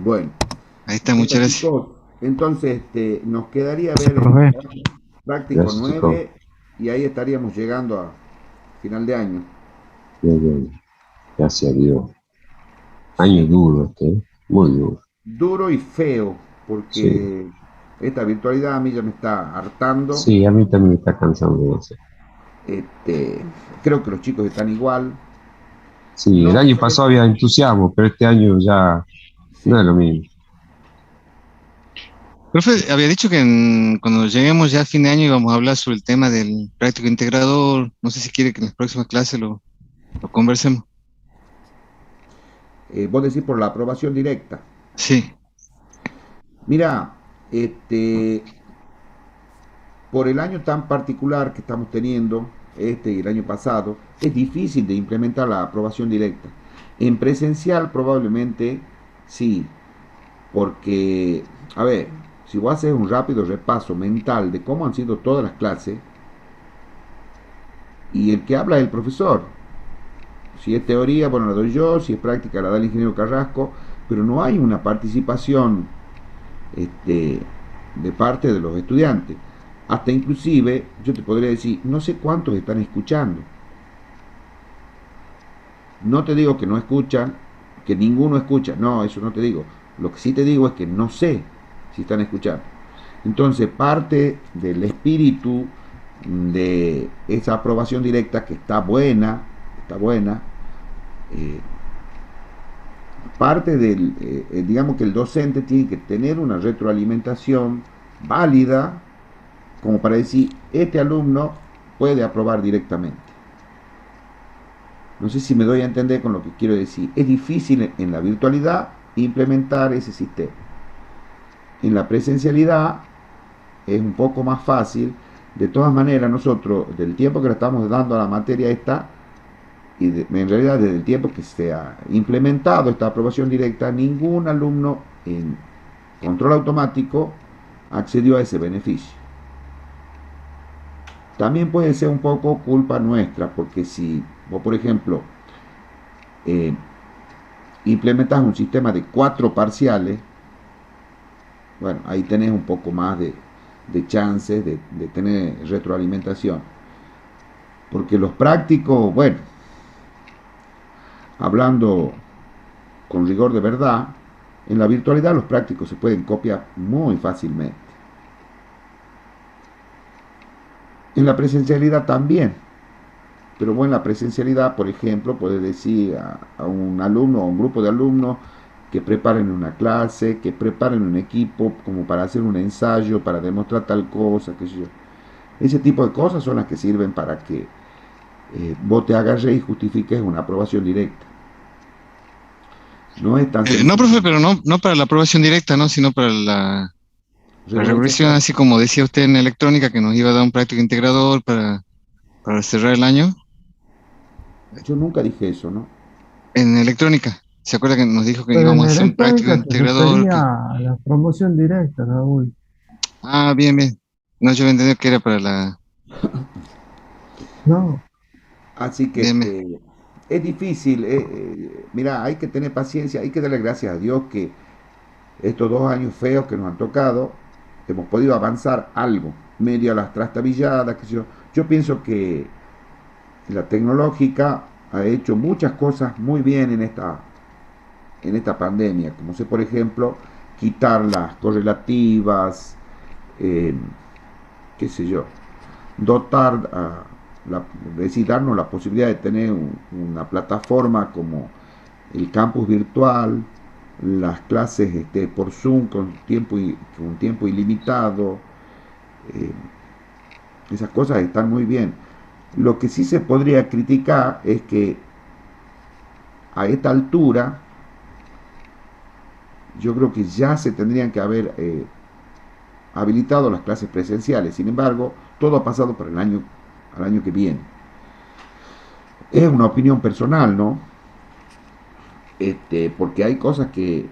Bueno. Ahí está, muchas gracias. Chicos, entonces nos quedaría ver Profe. el práctico Gracias, 9 y ahí estaríamos llegando a final de año. Bien, bien. Gracias a Dios. Año duro este, muy duro. Duro y feo, porque esta virtualidad a mí ya me está hartando. Sí, a mí también me está cansando de eso. Creo que los chicos están igual. Sí, el No año sé. pasado había entusiasmo, pero este año ya Sí. no es lo mismo. Profe, había dicho que cuando lleguemos ya a fin de año íbamos a hablar sobre el tema del práctico integrador. No sé si quiere que en las próximas clases lo conversemos. Vos decís por la aprobación directa. Sí. Mira, por el año tan particular que estamos teniendo, y el año pasado, es difícil de implementar la aprobación directa. En presencial probablemente sí, porque, a ver, si vos haces un rápido repaso mental de cómo han sido todas las clases, y el que habla es el profesor. Si es teoría, bueno, la doy yo, si es práctica, la da el ingeniero Carrasco, pero no hay una participación de parte de los estudiantes. Hasta inclusive, yo te podría decir, no sé cuántos están escuchando. No te digo que no escuchan, que ninguno escucha, no, eso no te digo. Lo que sí te digo es que no sé si están escuchando. Entonces, parte del espíritu de esa aprobación directa que está buena, parte del, digamos que el docente tiene que tener una retroalimentación válida como para decir, este alumno puede aprobar directamente. No sé si me doy a entender con lo que quiero decir. Es difícil en la virtualidad implementar ese sistema. En la presencialidad es un poco más fácil. De todas maneras, nosotros, del tiempo que le estamos dando a la materia esta, y en realidad desde el tiempo que se ha implementado esta aprobación directa, ningún alumno en control automático accedió a ese beneficio. También puede ser un poco culpa nuestra, porque si vos, por ejemplo, implementas un sistema de 4 parciales, bueno, ahí tenés un poco más de chances de tener retroalimentación. Porque los prácticos, bueno, hablando con rigor de verdad, en la virtualidad los prácticos se pueden copiar muy fácilmente. En la presencialidad también. Pero bueno, en la presencialidad, por ejemplo, puedes decir a un alumno o a un grupo de alumnos que preparen una clase, que preparen un equipo como para hacer un ensayo, para demostrar tal cosa, qué sé yo. Ese tipo de cosas son las que sirven para que vos te agarres y justifiques una aprobación directa. No es tan sencillo. No, profe, pero no para la aprobación directa, ¿no? Sino para la regresión, así como decía usted en electrónica, que nos iba a dar un práctico integrador para cerrar el año. Yo nunca dije eso, ¿no? En electrónica. ¿Se acuerda que nos dijo que Pero en íbamos a hacer un práctico electrónica te integrador? refería a la promoción directa, Raúl. Ah, bien, bien. No, yo entendí que era para la... No, Así que Bien, bien. es difícil. Mira, hay que tener paciencia, hay que darle gracias a Dios que estos 2 años feos que nos han tocado, hemos podido avanzar algo, medio a las trastabilladas, que yo pienso que la tecnológica ha hecho muchas cosas muy bien en esta pandemia, como sé, por ejemplo, quitar las correlativas, eh, qué sé yo, dotar, es decir, darnos la posibilidad de tener una plataforma como el campus virtual, las clases por Zoom con tiempo ilimitado, eh, esas cosas están muy bien. Lo que sí se podría criticar es que a esta altura yo creo que ya se tendrían que haber habilitado las clases presenciales. Sin embargo, todo ha pasado para al año que viene. Es una opinión personal, ¿no? Porque hay cosas que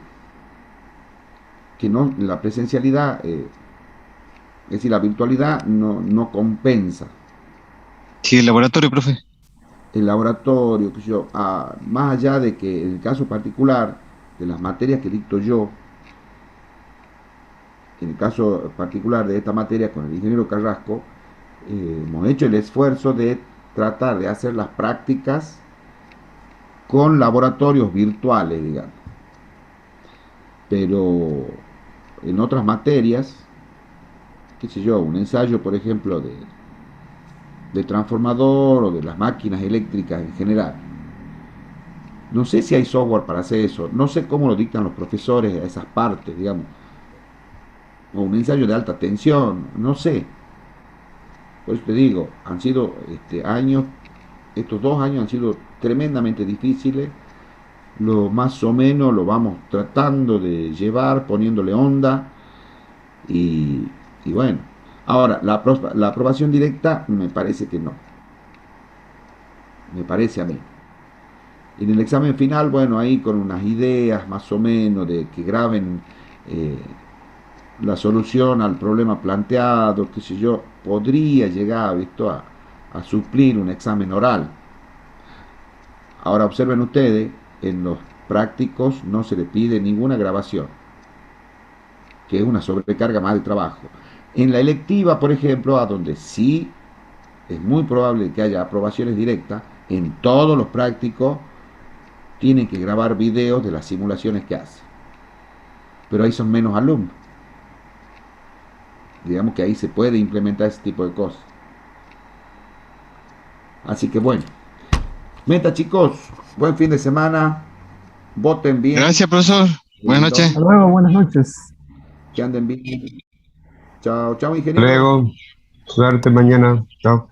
no, la presencialidad, es decir, la virtualidad no compensa. Sí, el laboratorio, profe. El laboratorio, que yo, más allá de que en el caso particular de las materias que dicto yo, en el caso particular de esta materia con el ingeniero Carrasco, hemos hecho el esfuerzo de tratar de hacer las prácticas con laboratorios virtuales, digamos. Pero en otras materias, qué sé yo, un ensayo, por ejemplo, de transformador o de las máquinas eléctricas en general. No sé si hay software para hacer eso, no sé cómo lo dictan los profesores a esas partes, digamos, o un ensayo de alta tensión, no sé. Por eso te digo, han sido años, estos 2 años han sido tremendamente difíciles, lo más o menos lo vamos tratando de llevar, poniéndole onda, y, y bueno, ahora la aprobación directa me parece que no, me parece a mí. En el examen final, bueno, ahí con unas ideas más o menos de que graben eh, la solución al problema planteado, qué sé yo, podría llegar, ¿visto? A suplir un examen oral. Ahora observen ustedes, en los prácticos no se le pide ninguna grabación, que es una sobrecarga más de trabajo. En la electiva, por ejemplo, a donde sí es muy probable que haya aprobaciones directas, en todos los prácticos tienen que grabar videos de las simulaciones que hacen. Pero ahí son menos alumnos. Digamos que ahí se puede implementar ese tipo de cosas. Así que bueno. Meta, chicos, buen fin de semana. Voten bien. Gracias, profesor. Buenas noches. hasta luego, buenas noches. Que anden bien. Chao, chao, ingeniero. Luego, suerte mañana. Chao.